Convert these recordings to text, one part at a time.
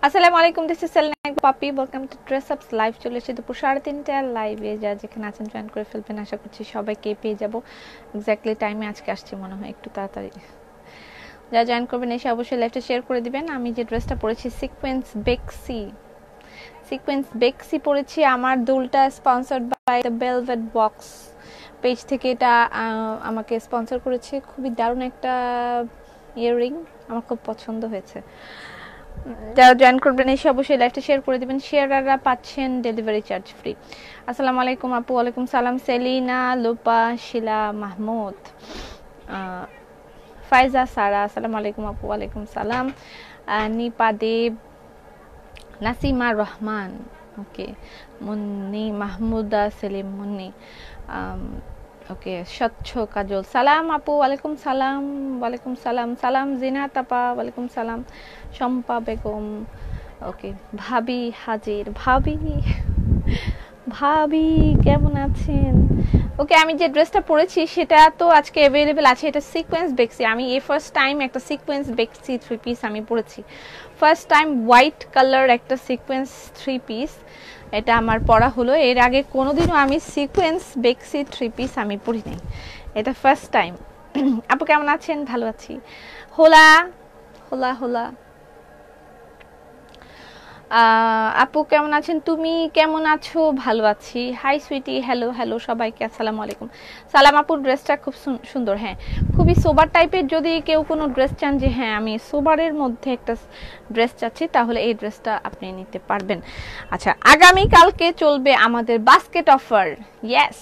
আসসালামু আলাইকুম, this is Selina পাপি। ওয়েলকাম টু ড্রেস আপস লাইভ। চলে এসেছি দুপুর 3:30টার লাইভে। যা যেখানে আছেন জয়েন করে ফেলবেন, আশা করছি সবাইকে পেয়ে যাব এক্স্যাক্টলি টাইমে। আজকে আসছি মনে হয় একটু তাড়াতাড়ি। যা জয়েন করবেন এসে অবশ্যই লাইভটা শেয়ার করে দিবেন। আমি যে ড্রেসটা পরেছি সিকোয়েন্স বেক্সি পরেছি। আমার দুলটা sponsored by the velvet box page থেকে এটা আমাকে স্পন্সর করেছে। খুবই দারুণ একটা ইয়াররিং, আমার খুব পছন্দ হয়েছে। যারা জয়েন করবেন এসে অবশ্যই লাইভটা শেয়ার করে দিবেন। শেয়াররা পাচ্ছেন ডেলিভারি চার্জ ফ্রি। আসসালামু আলাইকুম আপু। ওয়ালাইকুম সালাম। সেলিনা, লোপা, শিলা, মাহমুদ, ফাইজা, সারা, আসসালামু আলাইকুম আপু। ওয়ালাইকুম সালাম। নিপা দেব, নাসিমা রহমান, ওকে, মুন্নি, মাহমুদা সেলিম, মুন্নি, ওকে, স্বচ্ছ কাজল, সালাম আপু। ওয়ালাইকুম সালাম। ওয়ালাইকুম সালাম। সালাম জিনা তাপা, ওয়ালাইকুম সালাম। শম্পা বেগম, ওকে। ভাবি হাজির। ভাবি কেমন আছেন? ওকে, আমি যে ড্রেসটা পরেছি সেটা তো আজকে অ্যাভেলেবেল আছে। এটা সিকোয়েন্স বেক্সি। আমি এই ফার্স্ট টাইম একটা সিকোয়েন্স বেক্সি 3 পিস আমি পরেছি। ফার্স্ট টাইম হোয়াইট কালার একটা সিকোয়েন্স 3 পিস এটা আমার পরা হলো। এর আগে কোনোদিনও আমি সিকোয়েন্স বেক্সি 3 পিস আমি পরি নাই, এটা ফার্স্ট টাইম। আপু কেমন আছেন? ভালো আছি। হোলা হোলা হোলা আপু কেমন আছেন? তুমি কেমন আছো? ভালো আছি। হাই সুইটি, হ্যালো হ্যালো সবাইকে, আসসালামু আলাইকুম। সালাম আপুর ড্রেসটা খুব সুন্দর। হ্যাঁ, খুবই সোবার টাইপের। যদি কেউ কোনো ড্রেস চান যে হ্যাঁ আমি সোবারের মধ্যে একটা ড্রেস চাচ্ছি, তাহলে এই ড্রেসটা আপনি নিতে পারবেন। আচ্ছা, আগামীকালকে চলবে আমাদের বাস্কেট অফার। ইয়েস,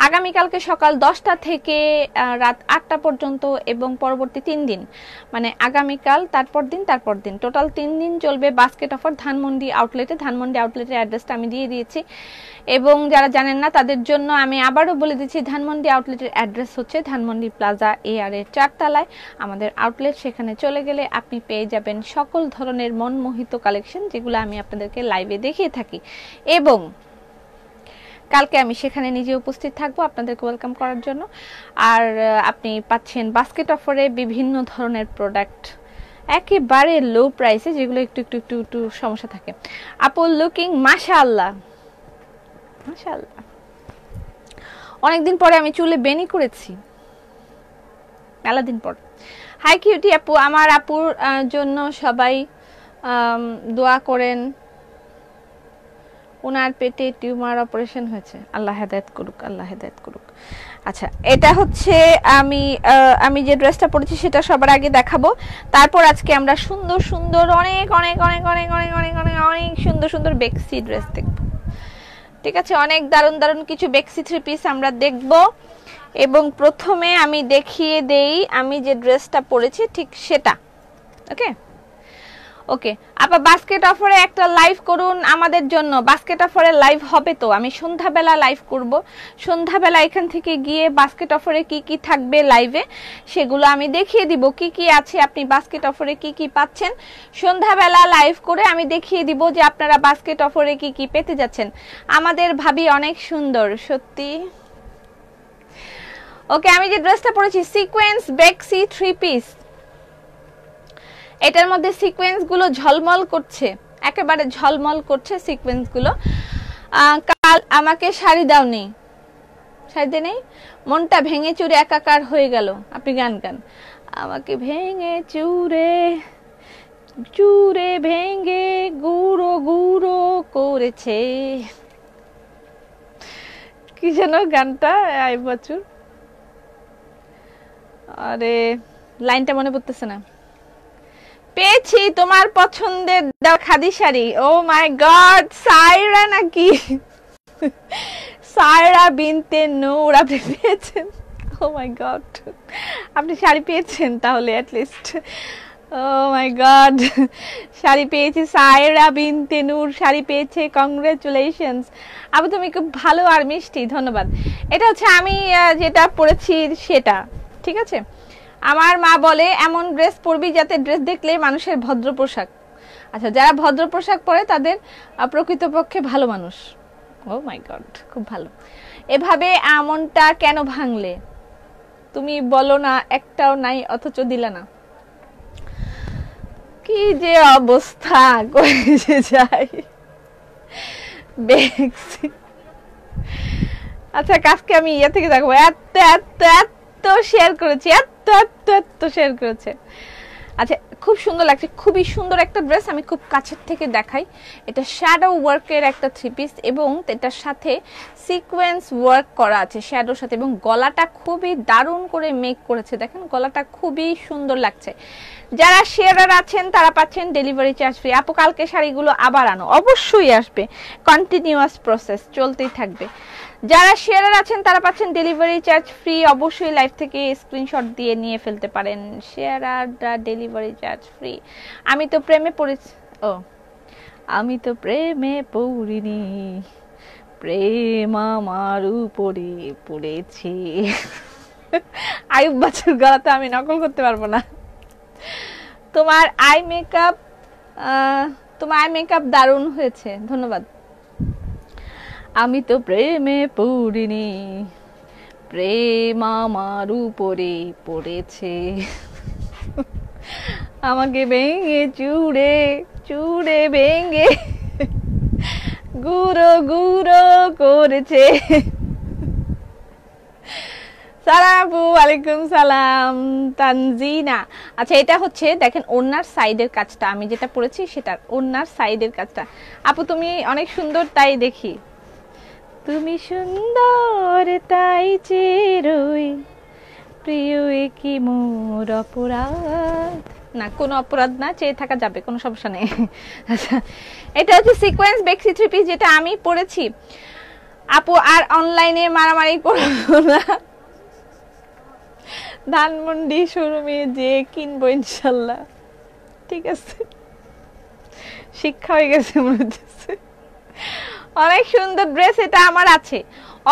আগামীকালকে সকাল 10টা থেকে রাত 8টা পর্যন্ত এবং পরবর্তী 3 দিন, মানে আগামীকাল, তারপর দিন, টোটাল 3 দিন চলবে বাস্কেট অফার ধানমন্ডি আউটলেটে। ধানমন্ডি আউটলেটের অ্যাড্রেসটা আমি দিয়ে দিয়েছি, এবং যারা জানেন না তাদের জন্য আমি আবারও বলে দিচ্ছি। ধানমন্ডি আউটলেটের অ্যাড্রেস হচ্ছে ধানমন্ডি প্লাজা AR এর 4 তলায় আমাদের আউটলেট। সেখানে চলে গেলে আপনি পেয়ে যাবেন সকল ধরনের মনমোহিত কালেকশন, যেগুলো আমি আপনাদেরকে লাইভে দেখিয়ে থাকি। এবং কালকে আমি সেখানে নিজে উপস্থিত থাকবো আপনাদেরকে ওয়েলকাম করার জন্য। আর আপনি পাচ্ছেন বাস্কেট অফারে বিভিন্ন ধরনের প্রোডাক্ট একেবারে লো প্রাইসে, যেগুলো একটু একটু একটু একটু সমস্যা থাকে। আপু লুকিং মাশাআল্লাহ মাশাআল্লাহ। অনেকদিন পরে আমি চুলে বেনি করেছি, মেলা দিন পর। হাই কিউটি আপু, আমার আপুর জন্য সবাই দোয়া করেন। ওনার পেটে টিউমার অপারেশন হয়েছে, আল্লাহ হেদায়েত করুক, আল্লাহ হেদায়েত করুক। আচ্ছা, এটা হচ্ছে আমি যে ড্রেসটা পরেছি সেটা সবার আগে দেখাবো। তারপর আজকে আমরা সুন্দর সুন্দর অনেক অনেক অনেক অনেক অনেক অনেক অনেক অনেক সুন্দর সুন্দর বেক্সি ড্রেস দেখব। ঠিক আছে, অনেক দারুণ দারুণ কিছু বেক্সি 3 পিস আমরা দেখব। এবং প্রথমে আমি দেখিয়ে দেই আমি যে ড্রেসটা পরেছি ঠিক সেটা। ওকে ওকে আপা, বাস্কেট অফারে একটা লাইভ করুন আমাদের জন্য। বাস্কেট অফারে লাইভ হবে তো, আমি সন্ধ্যাবেলা লাইভ করব। সন্ধ্যাবেলা এখান থেকে গিয়ে বাস্কেট অফারে কি কি থাকবে লাইভে সেগুলো আমি দেখিয়ে দিব। কি কি আছে, আপনি বাস্কেট অফারে কি কি পাচ্ছেন, সন্ধ্যাবেলা লাইভ করে আমি দেখিয়ে দিব যে আপনারা বাস্কেট অফারে কি কি পেতে যাচ্ছেন। আমাদের ভাবি অনেক সুন্দর সত্যি। ওকে, আমি যে ড্রেসটা পরেছি সিকোয়েন্স বেক্সি 3 পিস, এটার মধ্যে সিকোয়েন্স গুলো ঝলমল করছে, একেবারে ঝলমল করছে সিকোয়েন্স গুলো। কাল আমাকে শাড়ি দাওনি, শাড়ি দে নেই, মনটা ভেঙে চুরে একাকার হয়ে গেল। আপনি গান গান। আমাকে ভেঙে চুরে চুরে ভেঙে গুঁড়ো গুঁড়ো করেছে, কি যেন গানটা, আই বছর, আরে লাইনটা মনে পড়তেছে না। পেয়েছি তোমার পছন্দের খাদি শাড়ি। ও মাই গড, সায়রা নাকি? সায়রা বিনতে নূর, আপনি পেয়েছেন? ও মাই গড, আপনি শাড়ি পেয়েছেন তাহলে at least. Oh my God, sari পেয়েছি, সায়রা বিনতে নূর শাড়ি পেয়েছে, কংগ্রেচুলেশনস। আপু তুমি খুব ভালো আর মিষ্টি, ধন্যবাদ। এটা হচ্ছে আমি যেটা পরেছি সেটা, ঠিক আছে। আমার মা বলে এমন ড্রেস পরবি যাতে ড্রেস দেখলে মানুষের ভদ্র পোশাক। আচ্ছা, যারা ভদ্র পোশাক পরে তাদের প্রকৃতপক্ষে ভালো মানুষ। ও মাই গড, খুব ভালো। এভাবে আমনটা কেন ভাঙলে? তুমি বলো না, একটাও নাই অথচ দিলা না। কি যে অবস্থা করে যায় বেক্সি। আচ্ছা কাজকে আমি ইয়ে থেকে দেখবো, এত এত এত শেয়ার করেছি, এত এত এত শেয়ার করেছে। আচ্ছা খুব সুন্দর লাগছে, খুবই সুন্দর একটা ড্রেস। আমি খুব কাছের থেকে দেখাই। এটা শ্যাডো ওয়ার্কের একটা থ্রি পিস এবং এটার সাথে সিকোয়েন্স ওয়ার্ক করা আছে শ্যাডোর সাথে, এবং গলাটা খুবই দারুণ করে মেক করেছে। দেখেন গলাটা খুবই সুন্দর লাগছে। যারা শেয়ারার আছেন তারা পাচ্ছেন ডেলিভারি চার্জ ফ্রি। আপু কালকে শাড়িগুলো আবার আনো, অবশ্যই আসবে, কন্টিনিউয়াস প্রসেস চলতেই থাকবে। যারা শেয়ারার আছেন তারা পাচ্ছেন ডেলিভারি চার্জ ফ্রি। অবশ্যই লাইভ থেকে স্ক্রিনশট দিয়ে নিয়ে ফেলতে পারেন। শেয়ারাররা ডেলিভারি চার্জ ফ্রি। আমি তো প্রেমে পড়েছি, ও আমি তো প্রেমে পড়িনি, প্রেম আমার উপরে পড়েছে। আয়ুব বাচ্চার গলা তো আমি নকল করতে পারবো না। তোমার আই মেকআপ দারুণ হয়েছে, ধন্যবাদ। আমি তো প্রেমে পড়িনি, প্রেম আমার উপরে পড়েছে, আমাকে ভেঙে চুড়ে চুড়ে ভেঙে গুঁড়ো গুঁড়ো করেছে। সালাম আপু, ওয়ালাইকুম সালাম তানজিনা। আচ্ছা এটা হচ্ছে দেখেন ওনার সাইডের কাজটা, আমি যেটা পরেছি সেটার ওনার সাইডের কাজটা। আপু তুমি অনেক সুন্দর তাই দেখি, তুমি সুন্দর তাই চেরোই, প্রিয় কি মোর অপরাধ, না কোনো অপরাধ না, চেয়ে থাকা যাবে, কোনো সমস্যা নেই। আচ্ছা এটা হচ্ছে সিকোয়েন্স বেক্সি থ্রি পিস যেটা আমি পরেছি। আপু আর অনলাইনে মারামারি করবো না, ধানমন্ডি শোরুমে যে কিনবো ইনশাল্লাহ। ঠিক আছে, শিক্ষা হয়ে গেছে মনে হচ্ছে। অনেক সুন্দর ড্রেস, এটা আমার আছে।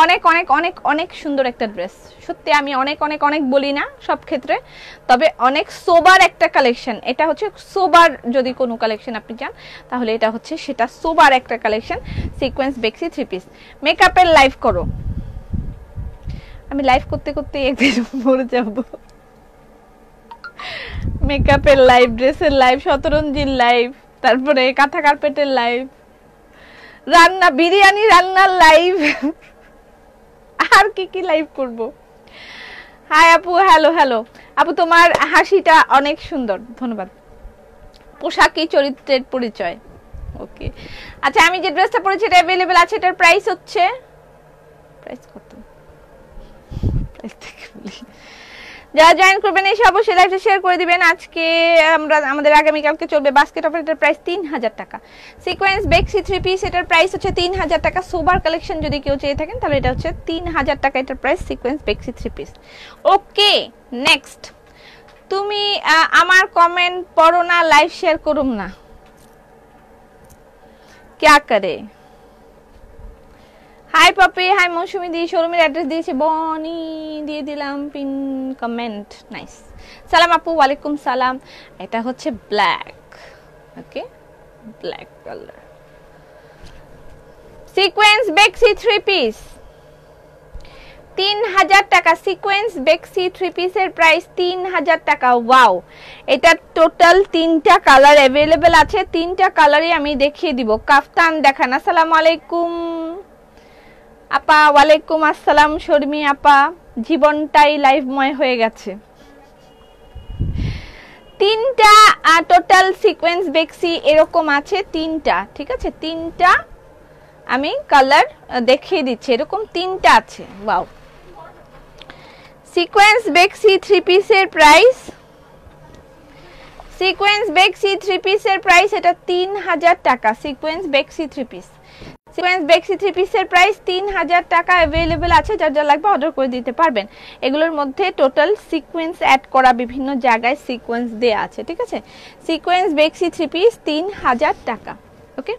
অনেক অনেক অনেক অনেক সুন্দর একটা ড্রেস, সত্যি আমি অনেক অনেক অনেক বলি না সব ক্ষেত্রে, তবে অনেক সোবার একটা কালেকশন। এটা হচ্ছে সোবার, যদি কোনো কালেকশন আপনি চান তাহলে এটা হচ্ছে সেটা সোবার একটা কালেকশন। সিকোয়েন্স বেক্সি থ্রি পিস। মেকআপের লাইভ করো, আমি লাইভ করতে করতে একদিন মরে যাব। মেকআপের লাইভ, ড্রেসের লাইভ, শতরঞ্জির লাইভ, তারপরে কাঁথা কার্পেটের লাইভ, রান্না বিরিয়ানি রান্নার লাইভ, আর কি কি লাইভ করব। হাই আপু, হ্যালো হ্যালো আপু, তোমার হাসিটা অনেক সুন্দর, ধন্যবাদ। পোশাকই চরিত্রের পরিচয়, ওকে। আচ্ছা আমি যে ড্রেসটা পরেছি এটা অ্যাভেলেবল আছে, এটার প্রাইস হচ্ছে, প্রাইস কত, প্রাইস থেকে বলি। যারা জয়েন করবেন এসে অবশ্যই লাইভটা শেয়ার করে দিবেন। আজকে আমাদের আগামীকালকে চলবে বাস্কেট অফার, এটার প্রাইস 3000 টাকা। সিকোয়েন্স বেক্সি থ্রি পিস, এটার প্রাইস হচ্ছে 3000 টাকা। সোবার কালেকশন যদি কেউ চেয়ে থাকেন তাহলে এটা হচ্ছে 3000 টাকা, এটার প্রাইস সিকোয়েন্স বেক্সি থ্রি পিস। ওকে নেক্সট, তুমি আমার কমেন্ট পড়ো না, লাইভ শেয়ার করুম না, क्या करे। হাই পপি, হাই মৌসুমি দি, শোরুমের অ্যাড্রেস দিয়েছি, বনি দিয়ে দিলাম পিন কমেন্ট, নাইস। সালাম আপু, ওয়ালাইকুম সালাম। এটা হচ্ছে black, okay black colour sequence বেক্সি থ্রি পিস, 3000 টাকা। সিকোয়েন্স বেক্সি থ্রি পিসের প্রাইস 3000 টাকা। ওয়াও, এটা টোটাল 3টা কালার অ্যাভেলেবেল আছে, 3টা কালারই আমি দেখিয়ে দিব। কাফতান দেখান। আসসালামু আলাইকুম আপা, ওয়ালাইকুম আসসালাম শর্মি আপা, জীবনটাই লাইভময় হয়ে গেছে। 3টা টোটাল সিকোয়েন্স বেক্সি এরকম আছে, 3টা, ঠিক আছে, 3টা আমি কালার দেখিয়ে দিচ্ছি, এরকম 3টা আছে। ওয়াও, সিকোয়েন্স বেক্সি থ্রি পিসের প্রাইস, সিকোয়েন্স বেক্সি থ্রি পিসের প্রাইস এটা 3000 টাকা। সিকোয়েন্স বেক্সি থ্রি পিস, সিকোয়েন্স বেক্সি থ্রি পিসের প্রাইস 3000 টাকা। অ্যাভেলেবেল আছে, যার যা লাগবে অর্ডার করে দিতে পারবেন। এগুলোর মধ্যে টোটাল সিকোয়েন্স অ্যাড করা, বিভিন্ন জায়গায় সিকোয়েন্স দেয়া আছে, ঠিক আছে। সিকোয়েন্স বেক্সি থ্রি পিস 3000 টাকা। ওকে,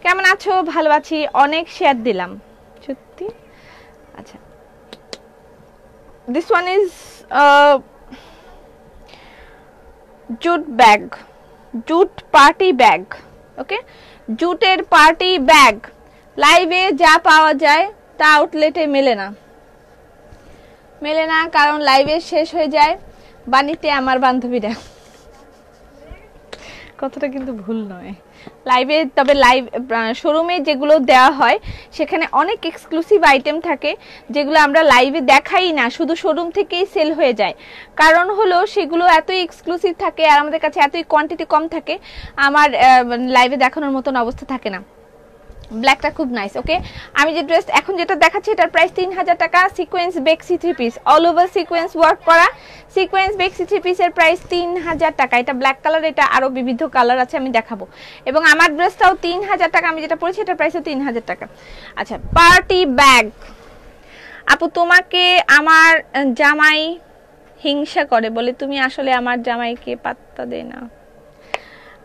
কেমন আছো? ভালো আছি, অনেক শেয়ার দিলাম সত্যি। আচ্ছা, this one is jute bag, jute party bag, okay, জুটের পার্টি ব্যাগ। লাইভে যা পাওয়া যায় তা আউটলেটে মেলে না, মেলে না, কারণ লাইভে শেষ হয়ে যায় বাণীতে আমার বান্ধবীরা। কথাটা কিন্তু ভুল নয়। লাইভে, তবে লাইভ শোরুমে যেগুলো দেওয়া হয় সেখানে অনেক এক্সক্লুসিভ আইটেম থাকে যেগুলো আমরা লাইভে দেখাই না, শুধু শোরুম থেকেই সেল হয়ে যায়। কারণ হলো সেগুলো এতই এক্সক্লুসিভ থাকে আর আমাদের কাছে এতই কোয়ান্টিটি কম থাকে, আমার লাইভে দেখানোর মতন অবস্থা থাকে না। ব্ল্যাকটা খুব নাইস। ওকে, আমি যে ড্রেস এখন যেটা দেখাচ্ছি এটার প্রাইস 3000 টাকা। সিকোয়েন্স বেক্সি 3 piece, all over sequence work করা সিকোয়েন্স বেক্সি 3 পিসের প্রাইস 3000 টাকা। এটা ব্ল্যাক কালার, এটা আরো বিবিধ কালার আছে, আমি দেখাবো। এবং আমার ড্রেসটাও 3000 টাকা, আমি যেটা পরেছি এটার প্রাইসও 3000 টাকা। আচ্ছা, পার্টি ব্যাগ। আপু তোমাকে আমার জামাই হিংসা করে বলে তুমি আসলে আমার জামাইকে পাত্তা দেয় না।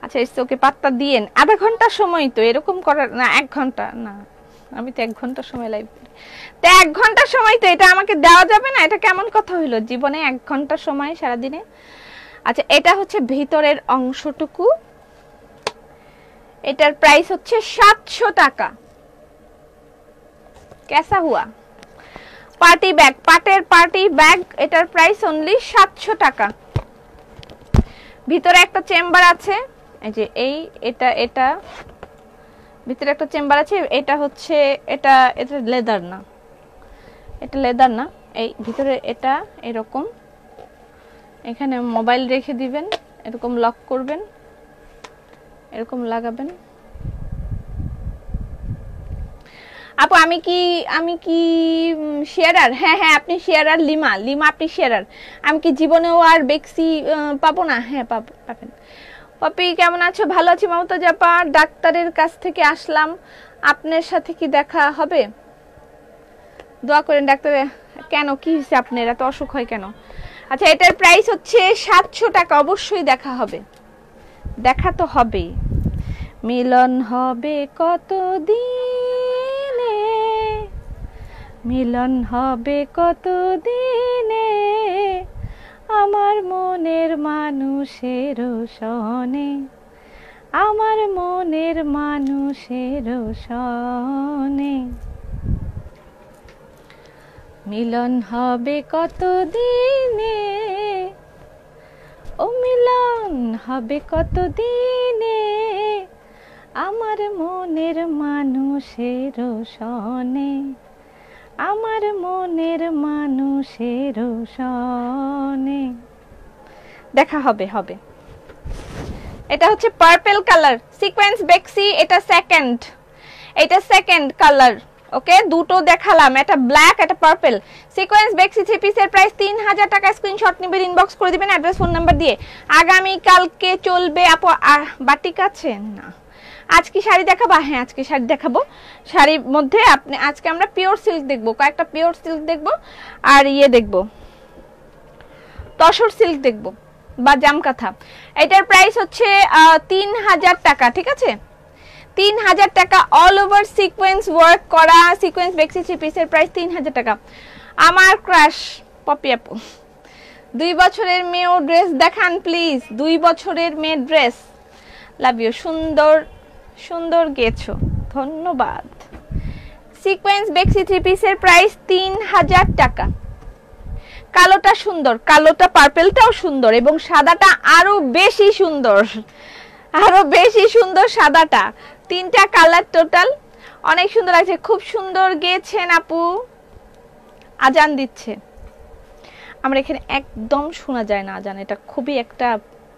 আচ্ছা, ইটস ওকে, পাত্তা দিয়েন। আধা ঘন্টা সময় তো, এরকম করার না, 1 ঘন্টা না, আমি তো 1 ঘন্টা সময় লাইভ করি, তো 1 ঘন্টা সময় তো এটা আমাকে দেওয়া যাবে না? এটা কেমন কথা হইলো? জীবনে 1 ঘন্টা সময় সারাদিনে। আচ্ছা, এটা হচ্ছে ভিতরের অংশটুকু, এটার প্রাইস হচ্ছে 700 টাকা। কেসা হুয়া? পার্টি ব্যাগ, পাটের পার্টি ব্যাগ, এটার প্রাইস অনলি 700 টাকা। ভিতরে একটা চেম্বার আছে, এই যে এটা ভিতরে একটা চেম্বার আছে। এটা হচ্ছে এটা লেদার না, এটা লেদার না। এই ভিতরে এটা এরকম, এখানে মোবাইল রেখে দিবেন, এরকম লক করবেন, এরকম লাগাবেন। আপু আমি কি শেয়ারার? হ্যাঁ হ্যাঁ, আপনি শেয়ারার। লিমা আপনি শেয়ারার। আমি কি জীবনেও আর বেক্সি পাবো না? হ্যাঁ পাবেন। পপি কেমন আছো? ভালো আছি মমতাজ আপা, ডাক্তারের কাছ থেকে আসলাম, আপনার সাথে কি দেখা হবে? দোয়া করেন ডাক্তারে। কেন, কি হয়েছে আপনার? এত অসুখ হয় কেন? আচ্ছা, এটার প্রাইস হচ্ছে 700 টাকা। অবশ্যই দেখা হবে, দেখা তো হবেই। মিলন হবে কত দিনে, মিলন হবে কত দিনে, আমার মনের মানুষের সনে, আমার মনের মানুষের সনে। মিলন হবে কত দিনে, ও মিলন হবে কত দিনে, আমার মনের মানুষের সনে, আমার মনের মানুষের সনে। দেখা হবে। এটা হচ্ছে পার্পল কালার সিকোয়েন্স বেক্সি, এটা সেকেন্ড কালার। ওকে, দুটো দেখালাম, এটা ব্ল্যাক, এটা পার্পল। সিকোয়েন্স বেক্সি 3 পিসের প্রাইস 3000 টাকা। স্ক্রিনশট নেবেন, ইনবক্স করে দিবেন অ্যাড্রেস ফোন নাম্বার দিয়ে। আগামী কালকে চলবে আপু বাটিক আছে না? আজকে শাড়ি দেখাবা? হ্যাঁ, আজকে শাড়ি দেখাবো। শাড়ির মধ্যে আজকে আমরা পিওর সিল্ক দেখবো, কয়েকটা পিওর সিল্ক দেখবো, আর দেখবো তসর সিল্ক দেখবো বা জামকাথা। এটার প্রাইস হচ্ছে 3000 টাকা, ঠিক আছে? 3000 টাকা, অল ওভার সিকোয়েন্স ওয়ার্ক করা সিকোয়েন্স বেক্সি 3 পিসের প্রাইস 3000 টাকা। আমার ক্রাশ পপি আপু, 2 বছরের মেয়ে ড্রেস দেখান প্লিজ। 2 বছরের মেয়ে ড্রেস, লাভ ইউ, সুন্দর গেছো, ধন্যবাদ। সিকোয়েন্স বেক্সি 3 পিসের প্রাইস 3000 টাকা। কালোটা সুন্দর, কালোটা পার্পলটাও সুন্দর, এবং সাদাটা আরো বেশি সুন্দর, সাদাটা। 3টা কালার টোটাল, অনেক সুন্দর লাগছে, খুব সুন্দর গেছেন আপু। আজান দিচ্ছে, আমরা এখানে একদম শোনা যায় না আজান, এটা খুবই একটা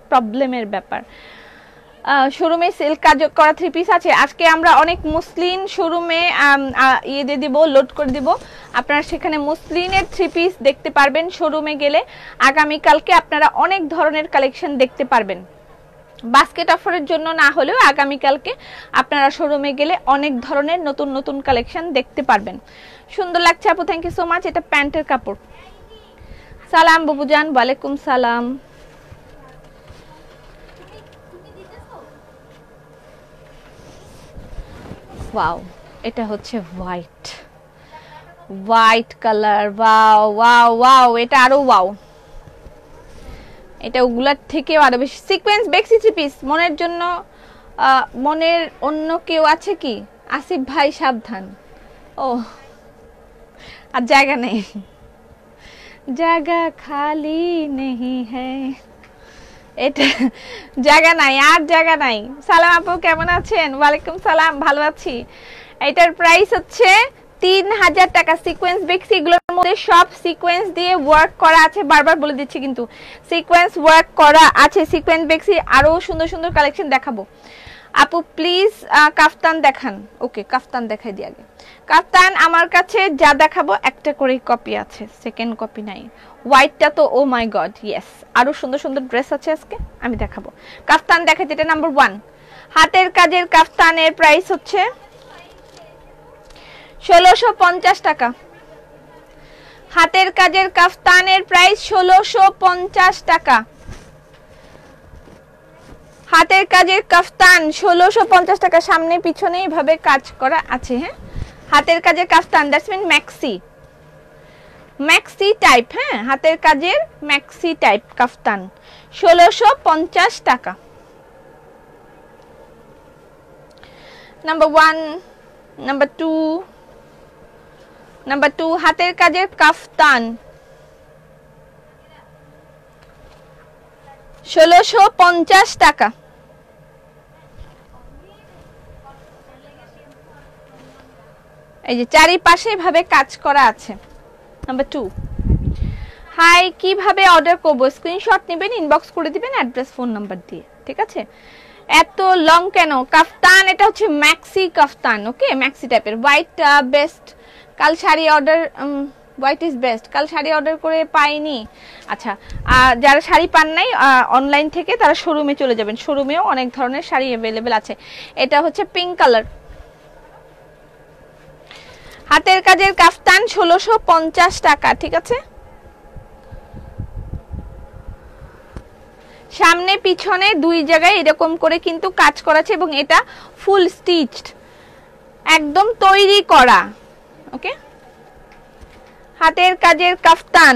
প্রবলেমের ব্যাপার। শোরুমে সেল কাজ করা 3 পিস আছে। আজকে আমরা অনেক মুসলিন শোরুমে দিয়ে দিব, লোড করে দিব, আপনারা সেখানে মুসলিনের 3 পিস দেখতে পারবেন শোরুমে গেলে। আগামীকালকে আপনারা অনেক ধরনের কালেকশন দেখতে পারবেন, বাস্কেট অফারের জন্য না হলেও আগামীকালকে আপনারা শোরুমে গেলে অনেক ধরনের নতুন কালেকশন দেখতে পারবেন। সুন্দর লাগছে আপু, থ্যাংক ইউ সো মাচ। এটা প্যান্টের কাপড়। সালাম বুবুজান, ওয়ালাইকুম সালাম। ওয়াও, এটা হচ্ছে হোয়াইট কালার। ওয়াও, এটা আরো ওয়াও, এটা ওগুলার থেকেও আরো বেশি। সিকোয়েন্স বেক্সি 3 পিস। মনের জন্য মনের অন্য কেউ আছে কি? আসিফ ভাই সাবধান। ও, আর জায়গা নেই, জায়গা খালি নেই হ্যায়। এটা জায়গা নাই, আর জায়গা নাই। সালাম আপু কেমন আছেন? ওয়ালাইকুম সালাম, ভালো আছি। এটার প্রাইস হচ্ছে 3000 টাকা। সিকোয়েন্স বেক্সি, এগুলোর মধ্যে সব সিকোয়েন্স দিয়ে ওয়ার্ক করা আছে, বারবার বলে দিচ্ছি কিন্তু সিকোয়েন্স ওয়ার্ক করা আছে। সিকোয়েন্স বেক্সি আরো সুন্দর সুন্দর কালেকশন দেখাবো। আপু প্লিজ কাফতান দেখান। ওকে, কাফতান দেখাই দিই আগে। কাফতান আমার কাছে যা দেখাবো একটা করেই কপি আছে, সেকেন্ড কপি নাই। হোয়াইটটা তো ও মাই গড, ইয়েস, আরো সুন্দর সুন্দর ড্রেস আছে আজকে আমি দেখাবো। কাফতান দেখাই, যেটা নাম্বার 1 হাতের কাজের কাফতানের প্রাইস হচ্ছে 1650 টাকা। হাতের কাজের কাফতানের প্রাইস 1650 টাকা। হাতের কাজের কাফতান 1650 টাকা। সামনে পিছনে এভাবে কাজ করা আছে। হ্যাঁ, হাতের কাজের kaftan, that's mean maxi, maxi type. হ্যাঁ, হাতের কাজের ম্যাক্সি টাইপ কাফতান 1650 টাকা। নাম্বার 1, নাম্বার 2, নাম্বার 2 হাতের কাজের কাফতান 1650 টাকা। এই যে চারিপাশে ভাবে কাজ করা আছে। নাম্বার 2, হাই, কিভাবে অর্ডার করব? স্ক্রিনশট নেবেন, ইনবক্স করে দিবেন অ্যাড্রেস ফোন নাম্বার দিয়ে, ঠিক আছে? এত লং কেন? কাফতান এটা হচ্ছে ম্যাক্সি কাফতান। ওকে, ম্যাক্সি টাইপের। হোয়াইট বেস্ট, কাল sari order, white is best. কাল শাড়ি অর্ডার করে পাইনি। আচ্ছা, যারা শাড়ি পান নাই অনলাইন থেকে, তারা শোরুমে চলে যাবেন, শোরুমেও অনেক ধরনের শাড়ি অ্যাভেলেবেল আছে। এটা হচ্ছে পিঙ্ক কালার। হাতের কাজের কাফতান 1650 টাকা, ঠিক আছে? সামনে পিছনে দুই জায়গায় এরকম করে কিন্তু কাজ করা আছে, এবং এটা ফুল স্টিচড, একদম তৈরি করা। ওকে, হাতের কাজের কাফতান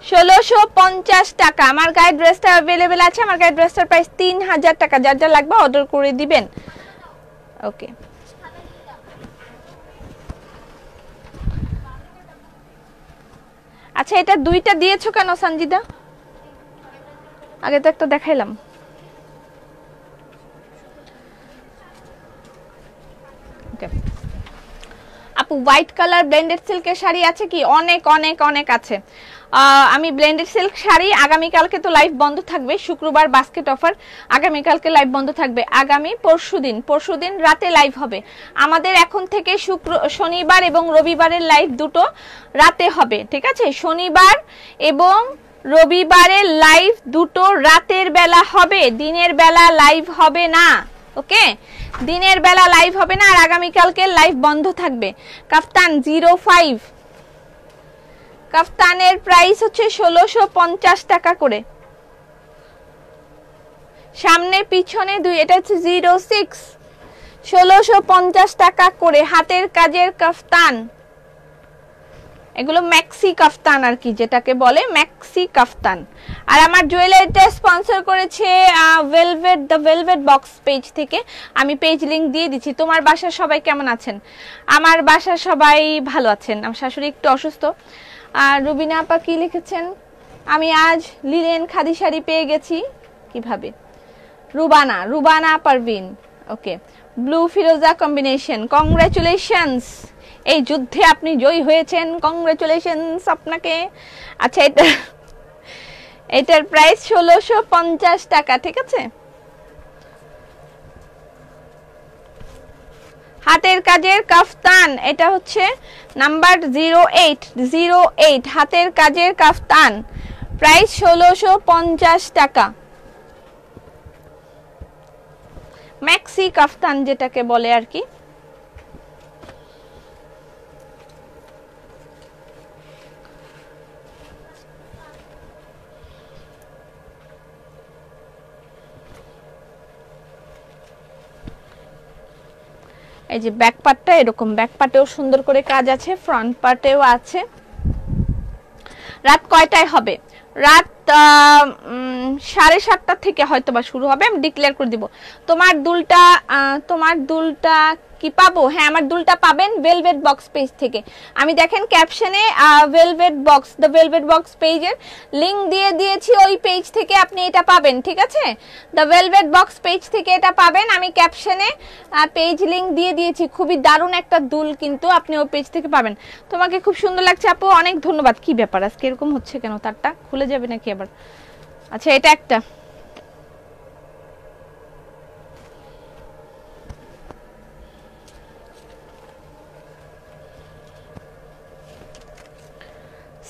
1650 টাকা। আমার গায়ে ড্রেসটা অ্যাভেলেবেল আছে। আমার গায়ে ড্রেসটার প্রাইস 3000 টাকা। যার যা লাগবে অর্ডার করে দিবেন। ওকে, আচ্ছা, এটা দুইটা দিয়েছো কেন সঞ্জিদা? আগে তো একটা দেখাইলাম। আপু হোয়াইট কালার ব্লেন্ডেড সিল্কের শাড়ি আছে কি? অনেক অনেক অনেক আছে। আমি ব্লেন্ডেড সিল্ক শাড়ি, আগামীকালকে তো লাইভ বন্ধ থাকবে, শুক্রবার বাস্কেট অফার, আগামীকালকে লাইভ বন্ধ থাকবে। আগামী পরশুদিন রাতে লাইভ হবে আমাদের। এখন থেকে শনিবার এবং রবিবারের লাইভ দুটো রাতে হবে, ঠিক আছে? শনিবার এবং রবিবারের লাইভ দুটো রাতের বেলা হবে, দিনের বেলা লাইভ হবে না। ওকে, দিনের বেলা লাইভ হবে না। আর আগামীকালকে লাইভ বন্ধ থাকবে। কাফতান 05, কাফতানের প্রাইস হচ্ছে 1650 টাকা করে। সামনে পিছনে দুই, এটা হচ্ছে 06, 1650 টাকা করে। হাতের কাজের কাফতান, এগুলো ম্যাক্সি কাফতান আর কি, যেটাকে বলে ম্যাক্সি কাফতান। আর আমার জুয়েলারিটা স্পন্সর করেছে velvet, the velvet box page থেকে। আমি পেজ লিংক দিয়ে দিচ্ছি। তোমার বাসার সবাই কেমন আছেন? আমার বাসার সবাই ভালো আছেন। আমার শাশুড়ি একটু অসুস্থ। আর রুবিনা আপা কি লিখেছেন? আমি আজ লিলেন খাদি শাড়ি পেয়ে গেছি। কিভাবে? রুবানা পারভিন। ওকে, ব্লু ফিরোজা কম্বিনেশন, কংগ্রাচুলেশনস, এই যুদ্ধে আপনি জয়ী হয়েছেন, কংগ্রাচুলেশনস আপনাকে। আচ্ছা, এটার প্রাইস 1650 টাকা, ঠিক আছে? হাতের কাজের কাফতান, এটা হচ্ছে নাম্বার 08, হাতের কাজের কাফতান, প্রাইস 1650 টাকা। ম্যাক্সি কাফতান যেটাকে বলে আর কি। এই যে ব্যাক পার্টটা এরকম, ব্যাক পার্টেও সুন্দর করে কাজ আছে, ফ্রন্ট পার্টেও আছে। রাত কয়টায় হবে? রাত 7:30টা থেকে হয়তোবা শুরু হবে, আমি ডিক্লেয়ার করে দিব। তোমার দুলটা কি পাবো? হ্যাঁ, আমার দুলটা পাবেন ভেলভেট বক্স পেজ থেকে। আমি দেখেন ক্যাপশনে velvet box, the velvet box পেজের লিংক দিয়ে দিয়েছি, ওই পেজ থেকে আপনি এটা পাবেন, ঠিক আছে? দ্য ভেলভেট বক্স পেজ থেকে এটা পাবেন, আমি ক্যাপশনে পেজ লিংক দিয়ে দিয়েছি। খুবই দারুণ একটা দুল, কিন্তু আপনি ওই পেজ থেকে পাবেন। তোমাকে খুব সুন্দর লাগছে আপু, অনেক ধন্যবাদ। কি ব্যাপার আজকে এরকম হচ্ছে কেন? তারটা খুলে যাবে নাকি আবার? আচ্ছা, এটা একটা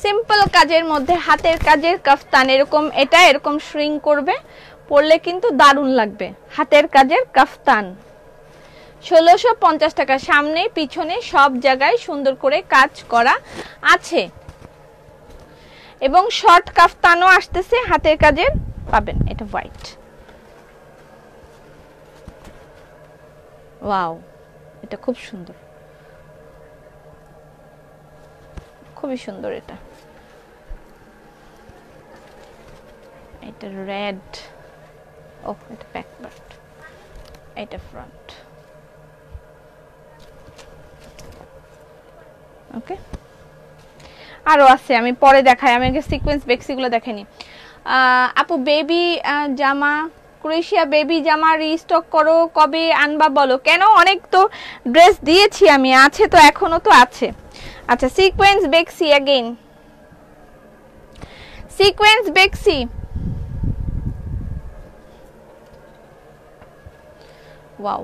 সিম্পল কাজের মধ্যে হাতের কাজের কাফতান, এরকম এটা এরকম শ্রিং করবে, পরলে কিন্তু দারুণ লাগবে। হাতের কাজের কাফতান 1650 টাকা, সামনে পিছনে সব জায়গায় সুন্দর করে কাজ করা আছে, এবং শর্ট কাফতানও আসতেছে হাতের কাজের, পাবেন। এটা হোয়াইট, ওয়াও, এটা খুব সুন্দর, খুবই সুন্দর। এটা রেড, ও এটা ব্যাক পার্ট, এটা ফ্রন্ট। ওকে, আরো আছে, আমি পরে দেখাই, আমি আগে সিকোয়েন্স বেক্সিগুলো দেখাইনি। আপু বেবি জামা, ক্রোয়েশিয়া বেবি জামা রিস্টক করো, কবে আনবা বলো? কেন, অনেক তো ড্রেস দিয়েছি আমি, আছে তো, এখনো তো আছে। আচ্ছা, সিকোয়েন্স বেক্সি अगेन, সিকোয়েন্স বেক্সি, ওয়াও,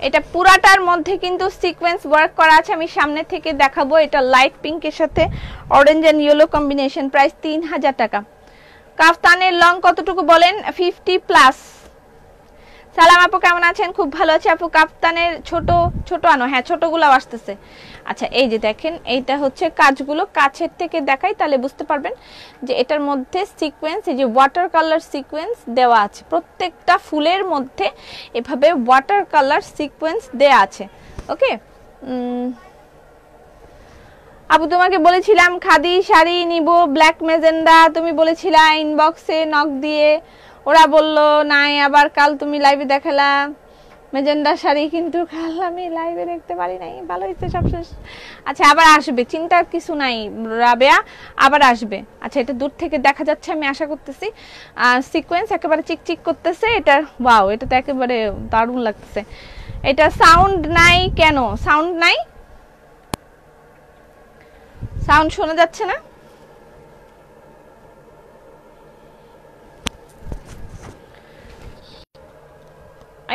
এটা পুরাটার মধ্যে কিন্তু সিকোয়েন্স ওয়ার্ক করা আছে, আমি সামনে থেকে দেখাবো। এটা লাইট পিঙ্কের সাথে orange and yellow combination, price 3000 টাকা। কাফতানের লং কতটুকু বলেন? 50 প্লাস। সালাম আপু, কেমন আছেন? খুব ভালো আছি আপু। কাফতানের ছোট আনো, হ্যাঁ ছোটগুলো আসতেছে। আচ্ছা, এই যে দেখেন, এইটা হচ্ছে কাজগুলো, কাছের থেকে দেখাই তাহলে বুঝতে পারবেন যে এটার মধ্যে সিকোয়েন্স, এই যে ওয়াটার কালার সিকোয়েন্স দেওয়া আছে, প্রত্যেকটা ফুলের মধ্যে এভাবে ওয়াটার কালার সিকোয়েন্স দেয়া আছে। ওকে আপু, তোমাকে বলেছিলাম খাদি শাড়ি নিব ব্ল্যাক মেজেন্ডা, তুমি বলেছিলা ইনবক্সে নক দিয়ে, ওরা বলল নাই, আবার কাল তুমি লাইভে দেখালা মেজেন্ডা শাড়ি, কিন্তু কাল আমি লাইভে দেখতে পারি নাই, ভালো হয়েছে সব শেষ। আচ্ছা, আবার আসবে, চিন্তার কিছু নাই রাবেয়া, আবার আসবে। আচ্ছা, এটা দূর থেকে দেখা যাচ্ছে, আমি আশা করতেছি সিকোয়েন্স একেবারে চিকচিক করতেছে, এটা ওয়াও, এটা তো একেবারে দারুণ লাগতেছে। এটা সাউন্ড নাই কেন? সাউন্ড নাই, সাউন্ড শোনা যাচ্ছে না?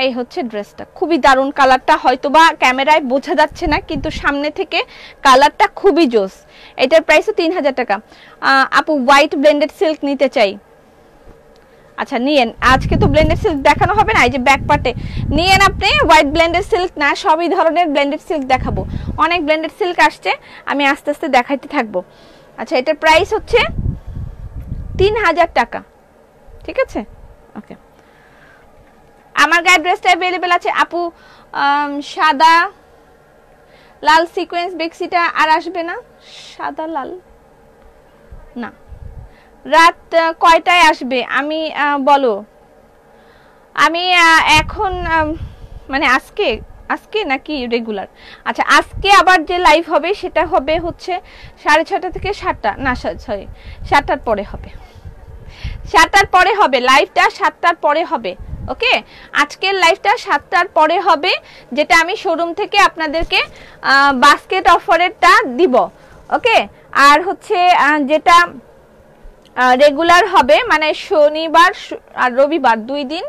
এই হচ্ছে ড্রেসটা, খুবই দারুণ কালারটা, হয়তোবা ক্যামেরায় বোঝা যাচ্ছে না, কিন্তু সামনে থেকে কালারটা খুবই জোস। এটার প্রাইসও 3000 টাকা। আপু হোয়াইট ব্লেন্ডেড সিল্ক নিতে চাই। আচ্ছা নিয়েন, আজকে তো ব্লেন্ডেড সিল্ক দেখানো হবে না, এই যে ব্যাক পার্টে নিয়েন আপনি। হোয়াইট ব্লেন্ডেড সিল্ক না, সবই ধরনের ব্লেন্ডেড সিল্ক দেখাবো, অনেক ব্লেন্ডেড সিল্ক আসছে, আমি আস্তে আস্তে দেখাইতে থাকবো। আচ্ছা, এটার প্রাইস হচ্ছে 3000 টাকা, ঠিক আছে? ওকে, আমার গায়ে ড্রেসটা अवेलेबल আছে আপু। সাদা লাল সিকোয়েন্স বেক্সিটা আর আসবে না? সাদা লাল না, রাত কয়টায় আসবে আমি বলো? আমি এখন মানে আজকে নাকি রেগুলার? আচ্ছা, আজকে আবার যে লাইভ হবে সেটা হবে হচ্ছে 6:30 থেকে 7টা, না সরি 7টার পরে হবে, 7টার পরে হবে লাইভটা, 7টার পরে হবে। ওকে, আজকের লাইভটা 7টার পরে হবে, যেটা আমি শোরুম থেকে আপনাদেরকে বাস্কেট অফারেরটা দিব। ওকে, আর হচ্ছে যেটা রেগুলার হবে, মানে শনিবার আর রবিবার 2 দিন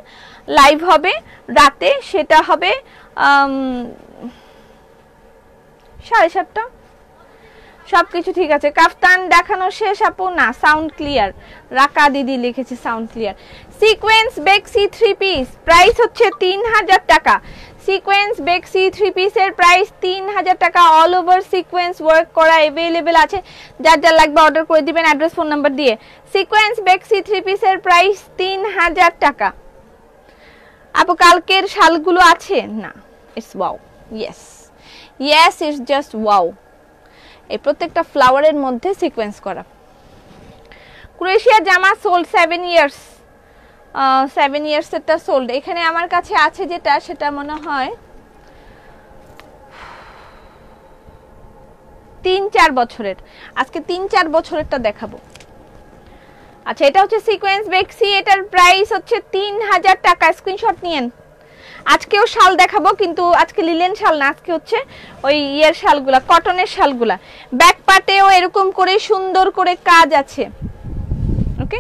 লাইভ হবে রাতে, সেটা হবে 7:30। সবকিছু ঠিক আছে। কাফতান দেখানো শেষ আপু? না, সাউন্ড ক্লিয়ার, রাকা দিদি লিখেছে সাউন্ড ক্লিয়ার। সিকোয়েন্স বেক্সি 3 পিস প্রাইস হচ্ছে 3000 টাকা। সিকোয়েন্স বেক্সি 3 পিসের প্রাইস 3000 টাকা। অল ওভার সিকোয়েন্স ওয়ার্ক করা अवेलेबल আছে, যার যা লাগবে অর্ডার করে দিবেন অ্যাড্রেস ফোন নাম্বার দিয়ে। সিকোয়েন্স বেক্সি 3 পিসের প্রাইস 3000 টাকা। আপু কালকের শালগুলো আছে? না, it's wow, yes yes, it's just wow. এই প্রত্যেকটা ফ্লাওয়ারের মধ্যে সিকোয়েন্স করা, ক্রোয়েশিয়া জামা সোল্ড 7 ইয়ার্স, 7 ইয়ার্স এরটা সোল্ড। এখানে আমার কাছে আছে যেটা, সেটা মনে হয় 3-4 বছরের। আজকে 3-4 বছরেরটা দেখাবো। আচ্ছা, এটা হচ্ছে সিকোয়েন্স বেক্সি, এটার প্রাইস হচ্ছে 3000 টাকা। স্ক্রিনশট নিয়েন। আজকেও শাল দেখাবো, কিন্তু আজকে লিলেন শাল না, আজকে হচ্ছে ওই ইয়ের শালগুলা, কটনের শালগুলা। ব্যাক পার্টেও এরকম করে সুন্দর করে কাজ আছে। ওকে,